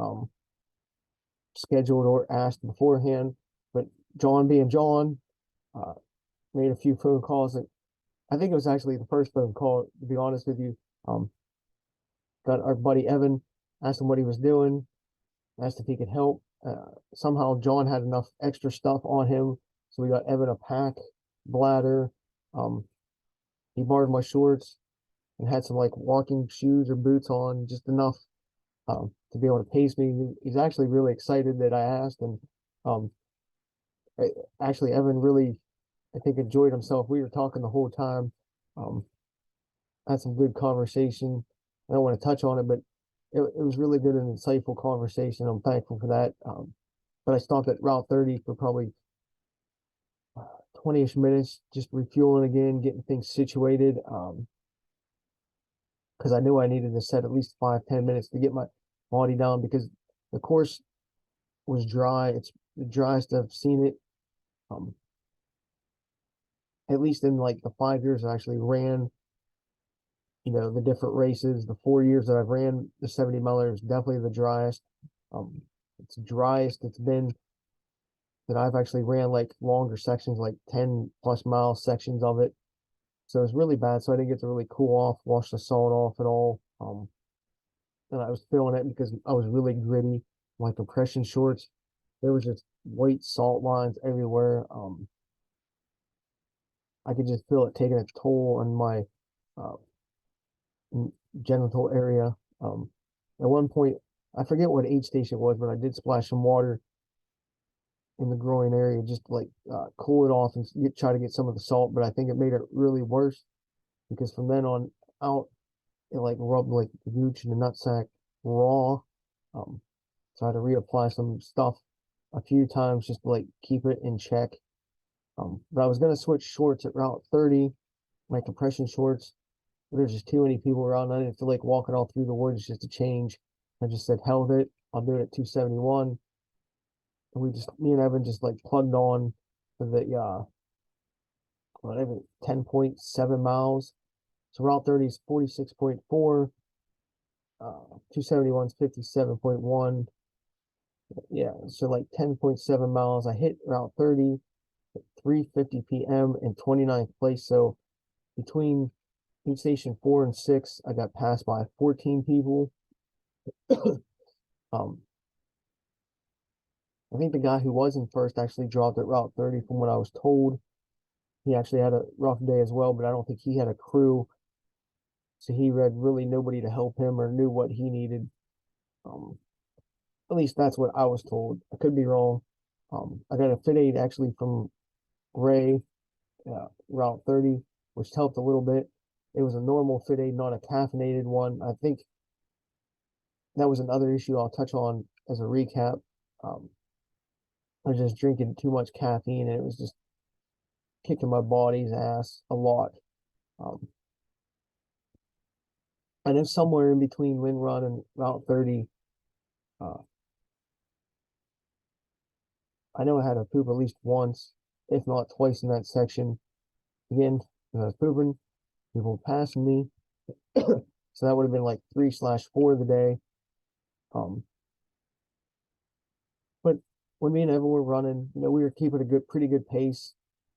scheduled or asked beforehand. But John being John, uh, made a few phone calls. And I think it was actually the first phone call, to be honest with you. Got our buddy Evan, asked him what he was doing, asked if he could help. Somehow John had enough extra stuff on him, so we got Evan a pack, bladder. Um, he borrowed my shorts and had some like walking shoes or boots on, just enough to be able to pace me. He's actually really excited that I asked, and um, actually Evan really, I think, enjoyed himself. We were talking the whole time. Um, had some good conversation. I don't want to touch on it, but it was really good and insightful conversation. I'm thankful for that. But I stopped at Route 30 for probably 20-ish minutes, just refueling again, getting things situated. Because I knew I needed to set at least 5-10 minutes to get my body down because the course was dry. It's the driest I've seen it. Um, at least in like the 5 years I actually ran, the different races. The 4 years that I've ran the 70 miler is definitely the driest. It's the driest it's been that I've actually ran like longer sections, like 10+ mile sections of it. So it's really bad. So I didn't get to really cool off, wash the salt off at all. And I was feeling it because I was really gritty. My compression shorts, there was just white salt lines everywhere. I could just feel it taking its toll on my uh, genital area. At one point, I forget what aid station it was, but I did splash some water in the groin area, just like cool it off and try to get some of the salt. But I think it made it really worse because from then on out, it like rubbed like the gooch and the nutsack raw. So I had to reapply some stuff a few times just to like keep it in check. But I was gonna switch shorts at Route 30, my compression shorts. But there's just too many people around. I didn't feel like walking all through the woods just to change. I just said, hell with it. I'll do it at 271. And me and Evan just like plugged on for the whatever 10.7 miles. So Route 30 is 46.4. 271 is 57.1. Yeah, so like 10.7 miles. I hit Route 30 at 3:50 p.m. in 29th place. So between aid station 4 and 6, I got passed by 14 people. um, I think the guy who was in first actually dropped at Route 30 from what I was told. He actually had a rough day as well, but I don't think he had a crew. So he had really nobody to help him or knew what he needed. Um, at least that's what I was told. I could be wrong. I got a fit aid actually from Ray, Route 30, which helped a little bit. It was a normal fit aid, not a caffeinated one. I think that was another issue I'll touch on as a recap. I was just drinking too much caffeine and it was just kicking my body's ass a lot. Um, I know somewhere in between Lynn Run and Route 30, uh, I know I had to poop at least once, if not twice in that section. Again, when I was pooping, people passing me. So that would have been like 3/4 of the day. Um, but when me and Evan were running, we were keeping a pretty good pace.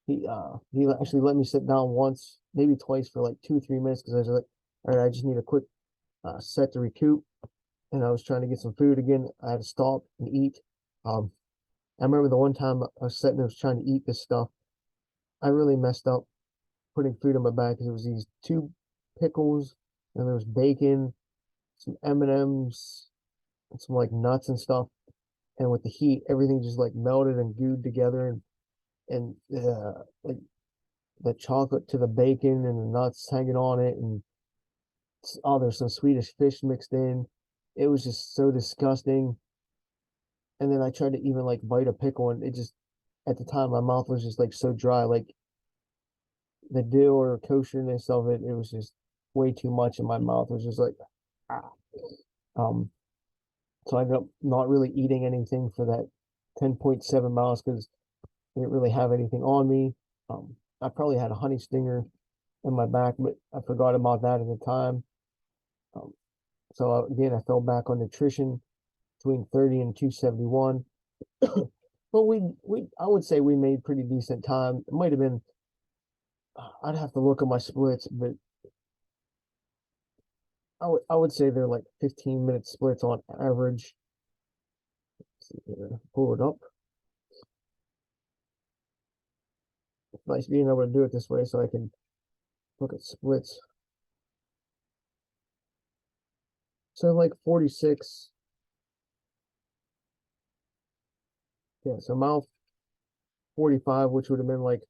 He actually let me sit down once, maybe twice for like 2-3 minutes because I was like, all right, I just need a quick set to recoup. And I was trying to get some food again. I had to stop and eat. I remember the one time I was sitting there was trying to eat this stuff. I really messed up putting food in my bag because it was these 2 pickles and there was bacon, some M&Ms, and some like nuts and stuff. and with the heat, everything just like melted and gooed together, and like the chocolate to the bacon and the nuts hanging on it, and oh, there's some Swedish fish mixed in. It was just so disgusting. And then I tried to even like bite a pickle, and it just at the time my mouth was just like so dry, like the dill or kosherness of it, it was just way too much, and my mouth was just like ah. Um, so I ended up not really eating anything for that 10.7 miles because I didn't really have anything on me. I probably had a honey stinger in my back, but I forgot about that at the time. Um, so again, I fell back on nutrition between 30 and 271. But I would say we made pretty decent time. It might have been, I'd have to look at my splits, but I would say they're like 15-minute splits on average. Let's see here, pull it up. It's nice being able to do it this way so I can look at splits. So like 46. Yeah, so mile 45, which would have been like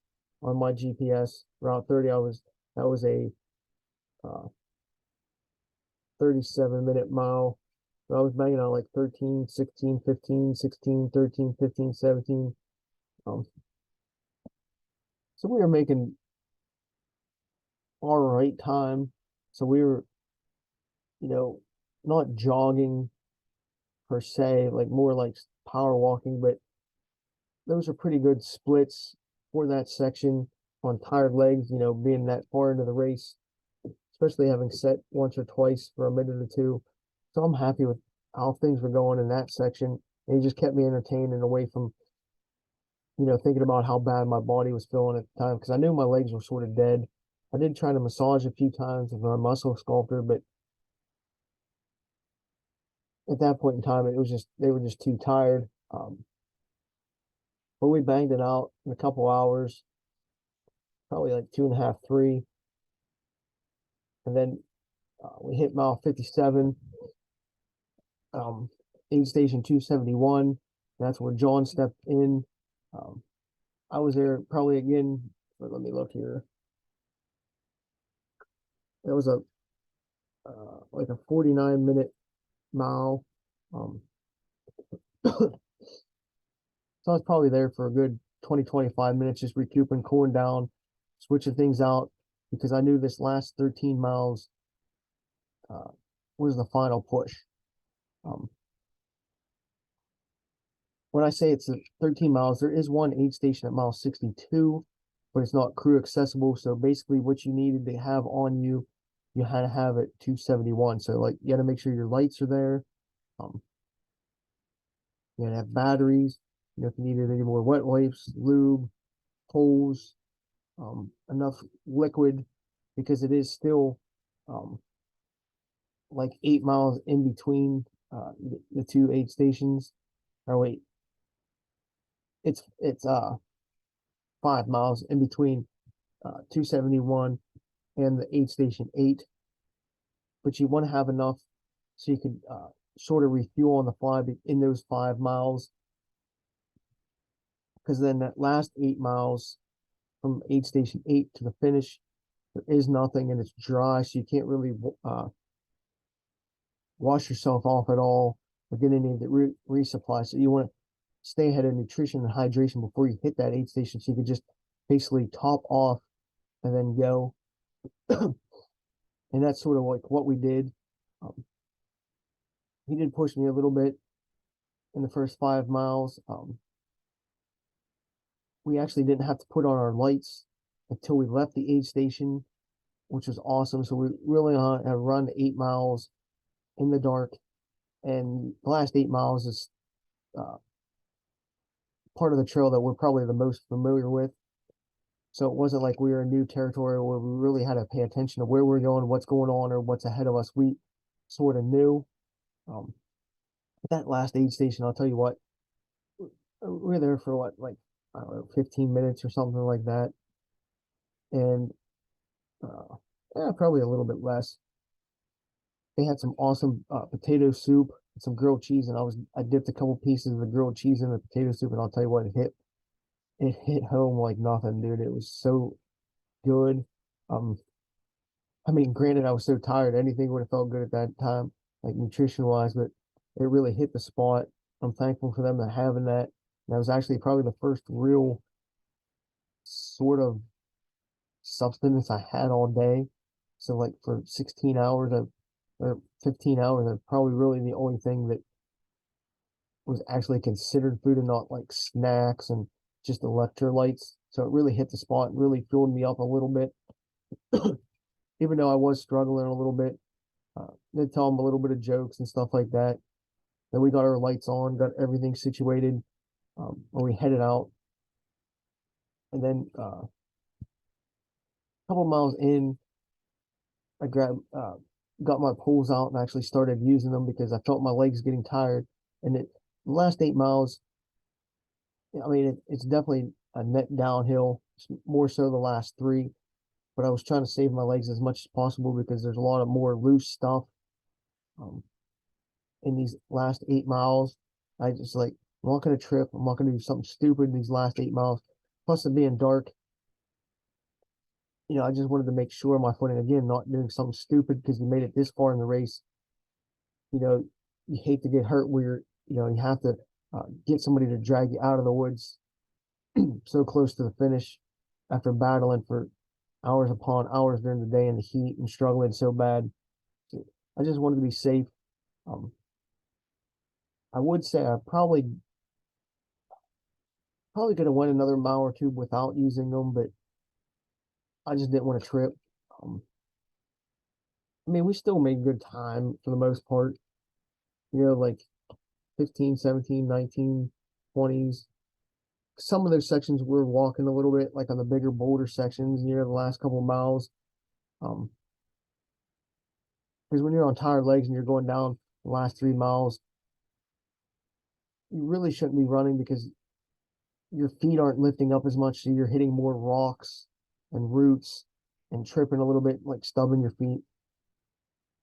on my GPS, route 30, that was a 37-minute mile. So I was banging out like 13, 16, 15, 16, 13, 15, 17. Um, so we were making all right time. So we were, you know, not jogging per se, like more like power walking, but those are pretty good splits for that section on tired legs, being that far into the race, especially having set once or twice for a minute or two. So I'm happy with how things were going in that section. And it just kept me entertained and away from, thinking about how bad my body was feeling at the time because I knew my legs were sort of dead. I did try to massage a few times with my muscle sculptor, but at that point in time, it was just they were just too tired. But we banged it out in a couple hours, probably like 2.5, 3, and then we hit mile 57, aid station 271. That's where John stepped in. Um, I was there probably again. Let me look here. It was a like a 49-minute mile. So I was probably there for a good 20, 25 minutes, just recouping, cooling down, switching things out, because I knew this last 13 miles uh, was the final push. Um, when I say it's 13 miles, there is one aid station at mile 62, but it's not crew accessible. So basically, what you needed to have on you, you had to have at 271. So like, you got to make sure your lights are there. Um, you got to have batteries. If you needed any more wet wipes, lube, hose, enough liquid, because it is still like 8 miles in between the two aid stations. Or wait, it's 5 miles in between 271 and the aid station 8. But you want to have enough so you could sort of refuel on the fly in those 5 miles, because then that last 8 miles from aid station 8 to the finish, there is nothing and it's dry, so you can't really wash yourself off at all or get any of the resupply. So you want to stay ahead of nutrition and hydration before you hit that aid station, so you can just basically top off and then go. And that's sort of like what we did. He did push me a little bit in the first 5 miles. We actually didn't have to put on our lights until we left the aid station, which was awesome. So we really have run 8 miles in the dark, and the last 8 miles is part of the trail that we're probably the most familiar with. So it wasn't like we were in new territory where we really had to pay attention to where we're going, what's going on, or what's ahead of us. We sort of knew. But that last aid station, I'll tell you what, we were there for what, like, I don't know, 15 minutes or something like that. And yeah, probably a little bit less. They had some awesome potato soup some grilled cheese, and I dipped a couple pieces of the grilled cheese in the potato soup, and I'll tell you what, it hit home like nothing, dude. It was so good. Um, I mean, granted, I was so tired, anything would have felt good at that time, like nutrition wise, but it really hit the spot. I'm thankful for them to having that. And that was actually probably the first real sort of substance I had all day. So like for 16 hours or 15 hours, that's probably really the only thing that was actually considered food and not like snacks and just electrolytes. So it really hit the spot and really filled me up a little bit, even though I was struggling a little bit. They tell them a little bit of jokes and stuff like that. Then we got our lights on, got everything situated, and we headed out. And then a couple miles in, I got my poles out and actually started using them because I felt my legs getting tired. And the last 8 miles, I mean, it's definitely a net downhill, more so the last three. But I was trying to save my legs as much as possible because there's a lot of more loose stuff um, in these last 8 miles. I just like, I'm not going to trip. I'm not going to do something stupid in these last 8 miles. Plus, it being dark, I just wanted to make sure my footing again, not doing something stupid because you made it this far in the race. You know, you hate to get hurt where you have to get somebody to drag you out of the woods so close to the finish after battling for hours upon hours during the day in the heat and struggling so bad. So I just wanted to be safe. Um, I would say I probably could have went another mile or two without using them, but I just didn't want to trip. Um, I mean, we still made good time for the most part, like 15, 17, 19, 20s. Some of those sections we're walking a little bit, like on the bigger boulder sections, the last couple of miles. Um, because when you're on tired legs and you're going down the last 3 miles, you really shouldn't be running because your feet aren't lifting up as much, so you're hitting more rocks and roots and tripping a little bit, like stubbing your feet.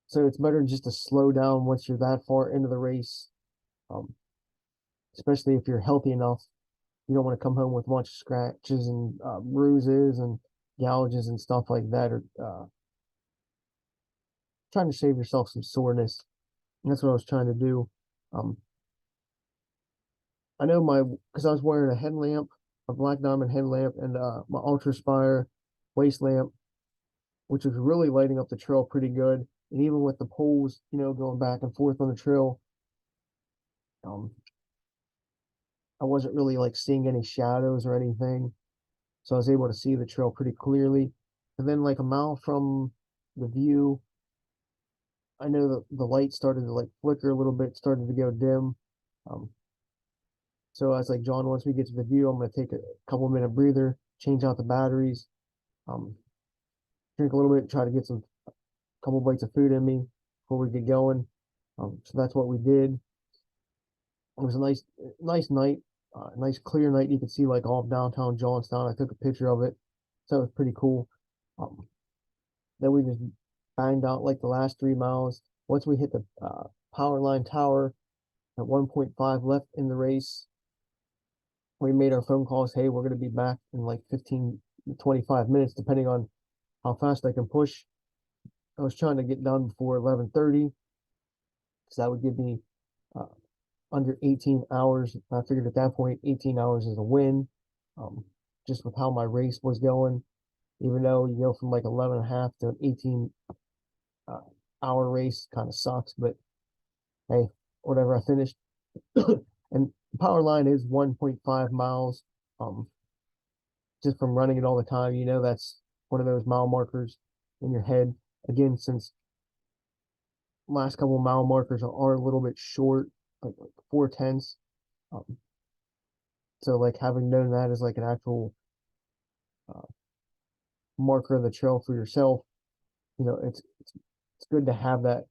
So it's better just to slow down once you're that far into the race, um, especially if you're healthy enough. You don't want to come home with a bunch of scratches and bruises and gouges and stuff like that, or trying to save yourself some soreness. And that's what I was trying to do. Um, I know because I was wearing a headlamp, a black diamond headlamp, and my Ultra Spire waist lamp, which was really lighting up the trail pretty good. And even with the poles, going back and forth on the trail, um, I wasn't really like seeing any shadows or anything. So I was able to see the trail pretty clearly. And then like a mile from the view, I know that the light started to like flicker a little bit, started to go dim. Um, so I was like, John, once we get to the view, I'm going to take a couple minute breather, change out the batteries, um, drink a little bit, try to get some couple bites of food in me before we get going. So that's what we did. It was a nice night, nice clear night. You could see like all of downtown Johnstown. I took a picture of it, so it was pretty cool. Um, then we just banged out like the last 3 miles. Once we hit the power line tower at 1.5 left in the race, we made our phone calls. Hey, we're going to be back in like 15 to 25 minutes, depending on how fast I can push. I was trying to get done before 11:30 because that would give me uh, under 18 hours. I figured at that point, 18 hours is a win, just with how my race was going. Even though you go from like 11 and a half to an 18 uh, hour race, kind of sucks, but hey, whatever. I finished. And power line is 1.5 miles. Um, just from running it all the time, that's one of those mile markers in your head. Again, since last couple of mile markers are a little bit short, like 4/10. Um, so like having known that as like an actual uh, marker of the trail for yourself, it's good to have that.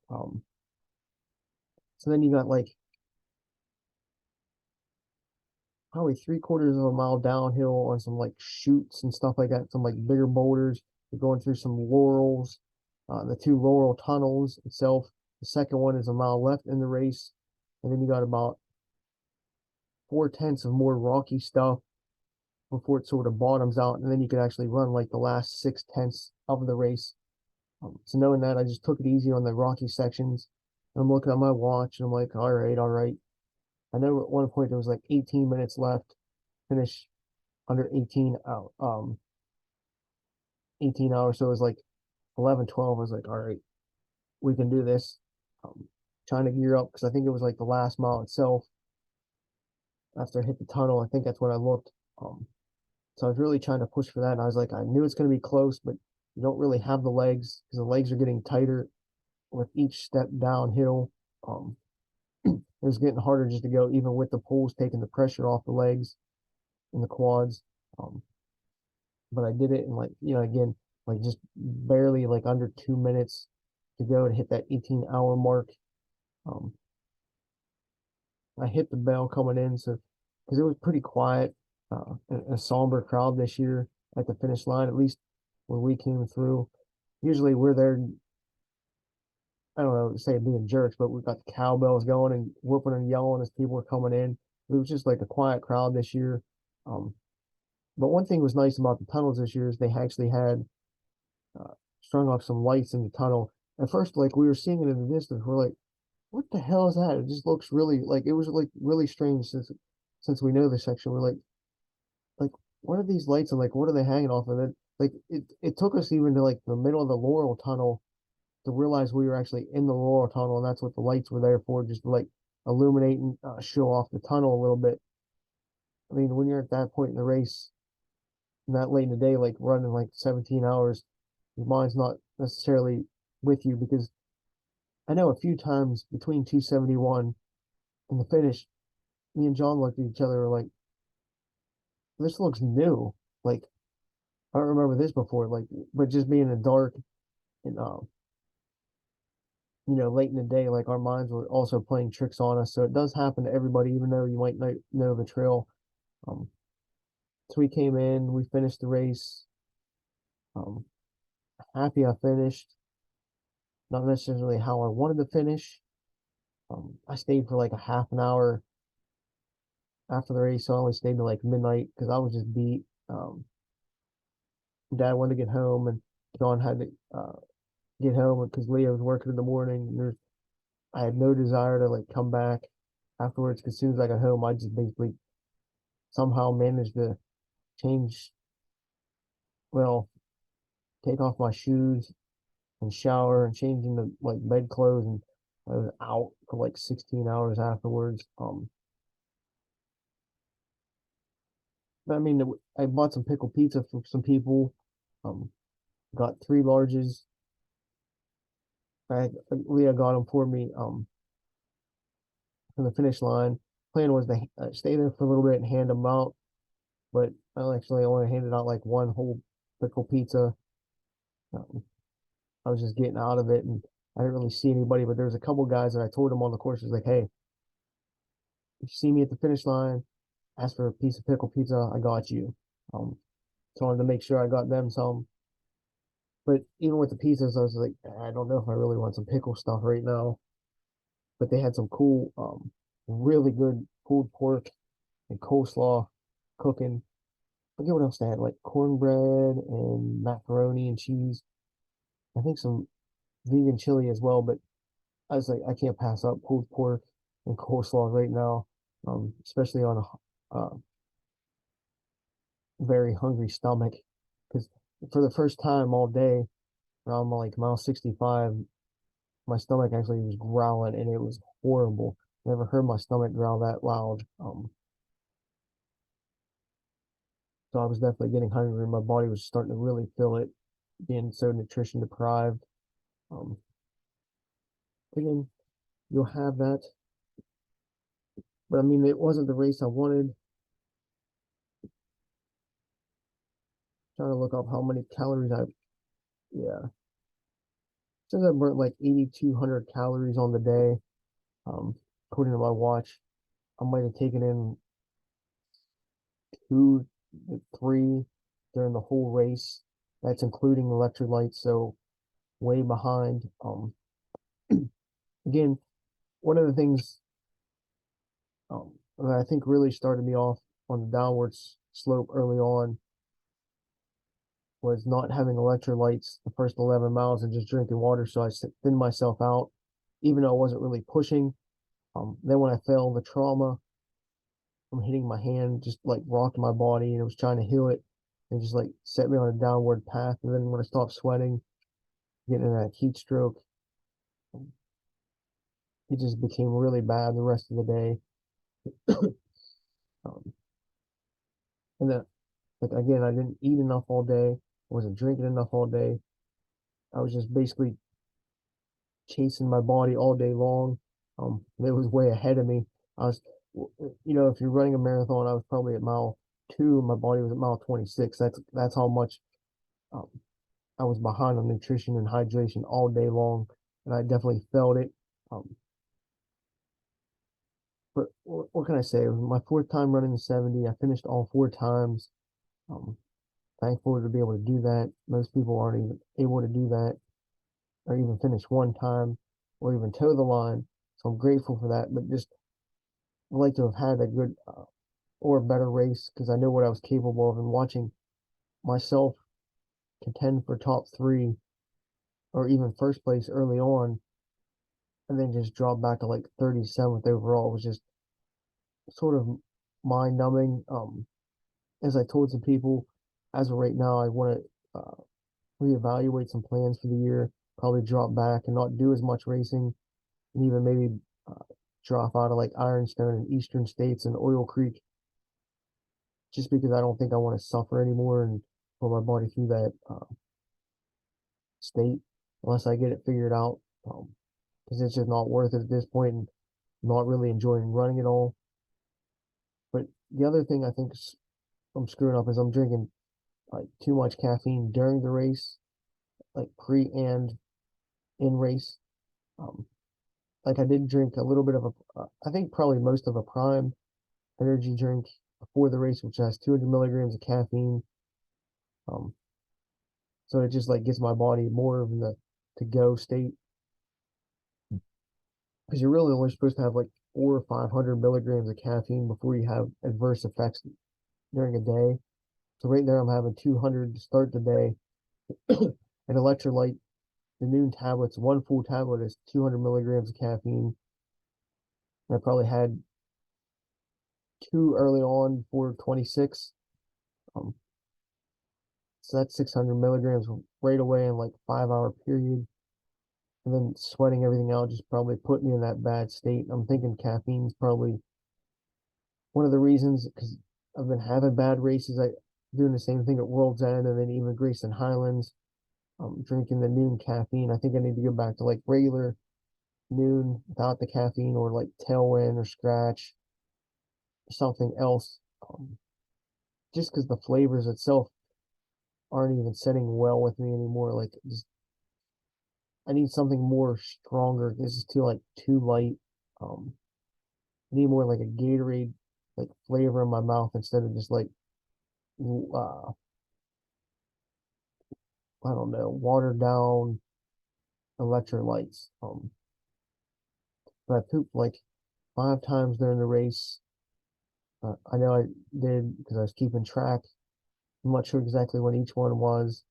So then you got like probably 3/4 of a mile downhill on some like chutes and stuff like that, some like bigger boulders. You're going through some Laurels, the two Laurel tunnels itself. The second one is a mile left in the race. and then you got about 4/10 of more rocky stuff before it sort of bottoms out, and then you could actually run like the last 6/10 of the race. So knowing that, I just took it easy on the rocky sections. And I'm looking at my watch, and I'm like, all right, all right. I know at one point there was like 18 minutes left, finish under 18 hours. So it was like 11, 12. I was like, all right, we can do this. Um, Trying to gear up because I think it was like the last mile itself after I hit the tunnel. I think that's when I looked. So I was really trying to push for that. And I was like, I knew it's going to be close, but you don't really have the legs because the legs are getting tighter with each step downhill. Um, it was getting harder just to go, even with the pulls taking the pressure off the legs and the quads. Um, but I did it in like, again, like just barely like under 2 minutes to go to hit that 18-hour mark. Um, I hit the bell coming in, so because it was pretty quiet, a somber crowd this year at the finish line, at least when we came through. Usually we're there, I don't know, say being jerks, but we've got the cowbells going and whooping and yelling as people were coming in. It was just like a quiet crowd this year. Um, but one thing was nice about the tunnels this year is they actually had strung off some lights in the tunnel. At first, like we were seeing it in the distance, we're like, what the hell is that? It just looks really like it was like really strange since we know this section. We're like what are these lights and like what are they hanging off of it? Like it took us even to like the middle of the Laurel tunnel to realize we were actually in the Laurel tunnel, and that's what the lights were there for, just to like illuminate and show off the tunnel a little bit. I mean, when you're at that point in the race, not late in the day, like running like 17 hours, your mind's not necessarily with you because I know a few times between 271 and the finish, me and John looked at each other like, this looks new. Like, I don't remember this before. Like, but just being in the dark and, late in the day, like our minds were also playing tricks on us. So it does happen to everybody, even though you might not know the trail. Um, so we came in, we finished the race. Um, Happy I finished. Not necessarily how I wanted to finish. I stayed for like a half an hour after the race, so I only stayed to like midnight because I was just beat. Dad wanted to get home, and John had to get home because Leah was working in the morning. And I had no desire to like come back afterwards. Cause as soon as I got home, I just basically somehow managed to change, well, take off my shoes and shower and change into like bed clothes, and I was out for like 16 hours afterwards. But I mean, I bought some pickle pizza for some people. Um, got 3 larges. Leah got them for me. From the finish line. Plan was to stay there for a little bit and hand them out, but I actually only handed out like one whole pickle pizza. Um, I was just getting out of it, and I didn't really see anybody. But there was a couple guys that I told them on the course, was like, "Hey, if you see me at the finish line, ask for a piece of pickle pizza. I got you." Um, so I wanted to make sure I got them some. But even with the pizzas, I was like, I don't know if I really want some pickle stuff right now. But they had some cool, really good pulled pork and coleslaw cooking. I forget what else they had, like cornbread and macaroni and cheese. I think some vegan chili as well, but I was like, I can't pass up pulled pork and coleslaw right now, especially on a very hungry stomach. Because for the first time all day, around like mile 65, my stomach actually was growling and it was horrible. Never heard my stomach growl that loud. So I was definitely getting hungry. My body was starting to really feel it, being so nutrition deprived. Um, Again, you'll have that. But I mean, it wasn't the race I wanted. Trying to look up how many calories yeah. Says I burnt like 8,200 calories on the day. Um, According to my watch, I might have taken in 2 to 3 during the whole race. That's including electrolytes, so way behind. Again, one of the things that I think really started me off on the downward slope early on was not having electrolytes the first 11 miles and just drinking water. So I thinned myself out, even though I wasn't really pushing. Then when I fell, the trauma from hitting my hand just like rocked my body, and it was trying to heal it and just like set me on a downward path. And then when I stopped sweating, getting in that heat stroke, it just became really bad the rest of the day. Um, and then, like, again, I didn't eat enough all day. I wasn't drinking enough all day. I was just basically chasing my body all day long. It was way ahead of me. I was, if you're running a marathon, I was probably at mile 2, and my body was at mile 26. That's how much um, I was behind on nutrition and hydration all day long, and I definitely felt it. Um, but what can I say? It was my fourth time running the 70. I finished all 4 times. Um, Thankful to be able to do that. Most people aren't even able to do that, or even finish 1 time, or even toe the line. So I'm grateful for that. But just I'd like to have had a good or a better race because I know what I was capable of, and watching myself contend for top 3 or even first place early on, and then just drop back to like 37th overall was just sort of mind numbing. As I told some people, as of right now, I want to reevaluate some plans for the year, probably drop back and not do as much racing, and even maybe uh, drop out of like Ironstone and Eastern States and Oil Creek, just because I don't think I want to suffer anymore and put my body through that state unless I get it figured out. Because it's just not worth it at this point, and not really enjoying running at all. But the other thing I think I'm screwing up is I'm drinking like too much caffeine during the race, like pre and in race. Um, like I did drink a little bit of I think probably most of a Prime energy drink before the race, which has 200 milligrams of caffeine. Um, so it just like gets my body more in the to go state, because you're really only supposed to have like 400 or 500 milligrams of caffeine before you have adverse effects during a day. So right there, I'm having 200 to start the day. An electrolyte, the noon tablets, one full tablet is 200 milligrams of caffeine. And I probably had 2 early on for 26. Um, so that's 600 milligrams right away in like 5 hour period. And then sweating everything out just probably put me in that bad state. I'm thinking caffeine's probably one of the reasons, because I've been having bad races. I doing the same thing at World's End and then even Grace and Highlands. Drinking the noon caffeine. I think I need to go back to like regular noon without the caffeine, or like Tailwind or Scratch or something else. Just because the flavors itself aren't even setting well with me anymore. Like just, I need something more stronger. This is too light. Um, I need more like a Gatorade like flavor in my mouth instead of just like I don't know, watered down electrolytes. But I pooped like 5 times during the race. I know I did because I was keeping track. I'm not sure exactly what each one was,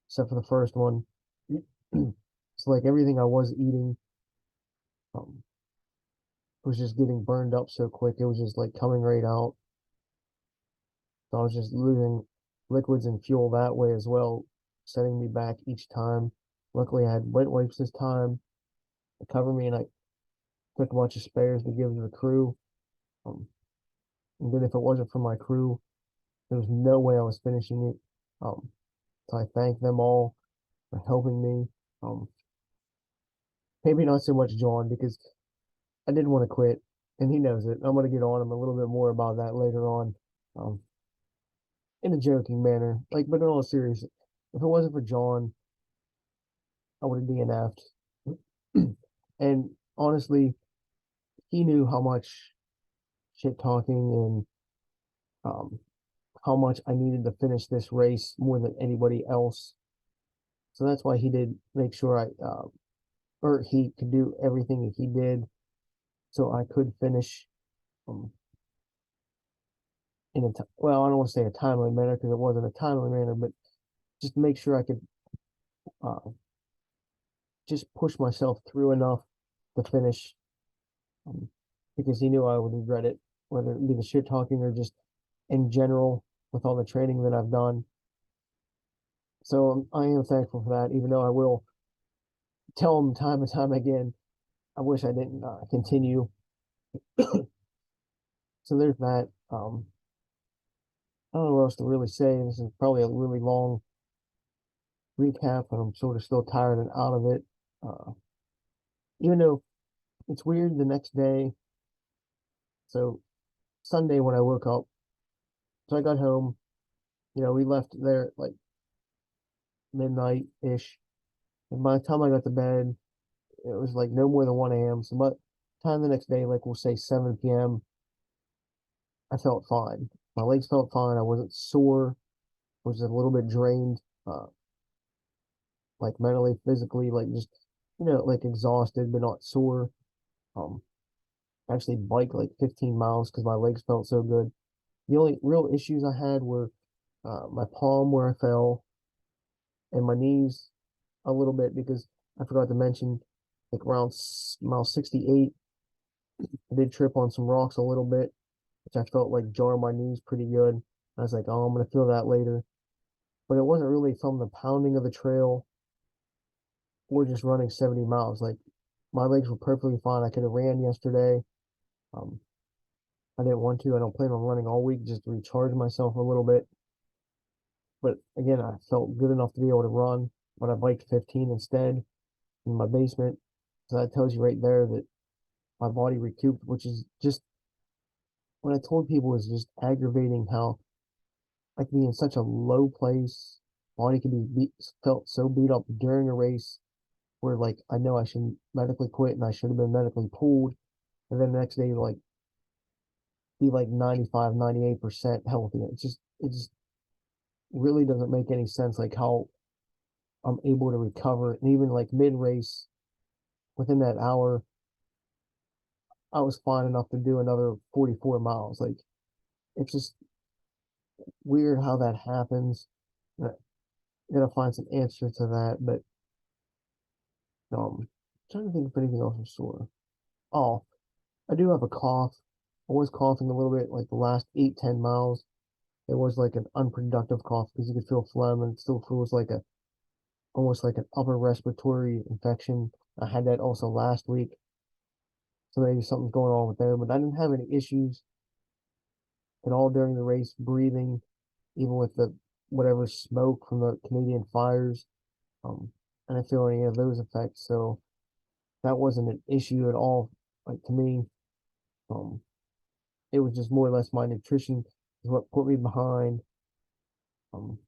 except for the first one. So like everything I was eating um, was just getting burned up so quick. It was just like coming right out. So I was just losing liquids and fuel that way as well, setting me back each time. Luckily, I had wet wipes this time to cover me, and I took a bunch of spares to give to the crew. Um, and then if it wasn't for my crew, there was no way I was finishing it. So I thank them all for helping me. Um, Maybe not so much John, because I didn't want to quit, and he knows it. I'm going to get on him a little bit more about that later on, um, in a joking manner. Like, but in all seriousness, if it wasn't for John, I would have DNF'd. And honestly, he knew how much shit talking and um, how much I needed to finish this race more than anybody else. So that's why he did make sure or he could do everything that he did so I could finish. um, in a well, I don't want to say a timely manner because it wasn't a timely manner, but just make sure I could uh, just push myself through enough to finish, um, because he knew I would regret it, whether it be the shit talking or just in general with all the training that I've done. So I am thankful for that, even though I will tell him time and time again, I wish I didn't continue. So there's that. I don't know what else to really say. This is probably a really long recap, and I'm sort of still tired and out of it. Uh, Even though it's weird the next day. So Sunday when I woke up, so I got home, we left there at like midnight ish. And by the time I got to bed, it was like no more than 1 a.m. So by the time the next day, like we'll say 7 p.m., I felt fine. My legs felt fine. I wasn't sore, was a little bit drained, like mentally, physically, like just, like exhausted, but not sore. Um, Actually biked like 15 miles because my legs felt so good. The only real issues I had were my palm where I fell and my knees a little bit because I forgot to mention, like around mile 68, I did trip on some rocks a little bit, which I felt like jar my knees pretty good. I was like, oh, I'm gonna feel that later. But it wasn't really from the pounding of the trail or just running 70 miles. Like my legs were perfectly fine. I could have ran yesterday. Um, I didn't want to. I don't plan on running all week just to recharge myself a little bit. But again, I felt good enough to be able to run, but I biked 15 instead in my basement. So that tells you right there that my body recouped, which is just what I told people is just aggravating how I can be in such a low place. Body can felt so beat up during a race where like I know I should medically quit and I should have been medically pulled. And then the next day, like be like 95, 98% healthy. It just really doesn't make any sense like how I'm able to recover. And even like mid race, within that hour, I was fine enough to do another 44 miles. Like it's just weird how that happens. I gotta find some answer to that, but I'm trying to think if anything else was sore. Oh, I do have a cough. I was coughing a little bit like the last 8, 10 miles. It was like an unproductive cough because you could feel phlegm and it still feels like almost like an upper respiratory infection. I had that also last week. So maybe something's going on with there, but I didn't have any issues at all during the race, breathing, even with the whatever smoke from the Canadian fires. I didn't feel any of those effects. So that wasn't an issue at all. Like to me, um, it was just more or less my nutrition is what put me behind. Um,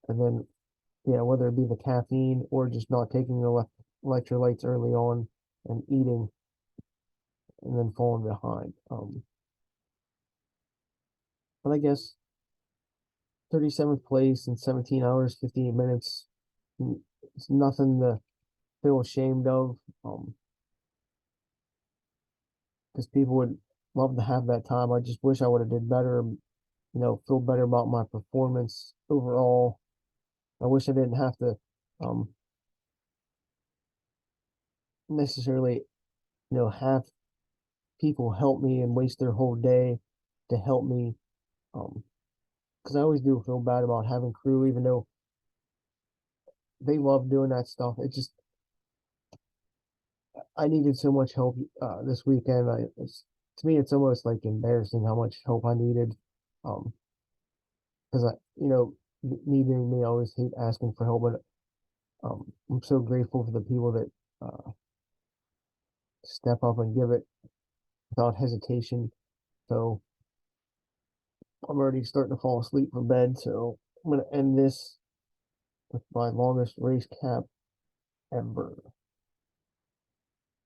and then, yeah, whether it be the caffeine or just not taking the electrolytes early on and eating and then falling behind. But I guess 37th place in 17 hours, 58 minutes. It's nothing to feel ashamed of. Because people would love to have that time. I just wish I would have did better, feel better about my performance overall. I wish I didn't have to um, necessarily, have people help me and waste their whole day to help me. Because I always do feel bad about having crew, even though they love doing that stuff. It just I needed so much help this weekend. To me, it's almost like embarrassing how much help I needed. Um, because me being me, I always hate asking for help, but I'm so grateful for the people that step up and give it without hesitation. So I'm already starting to fall asleep for bed. So I'm gonna end this with my longest race cap ever.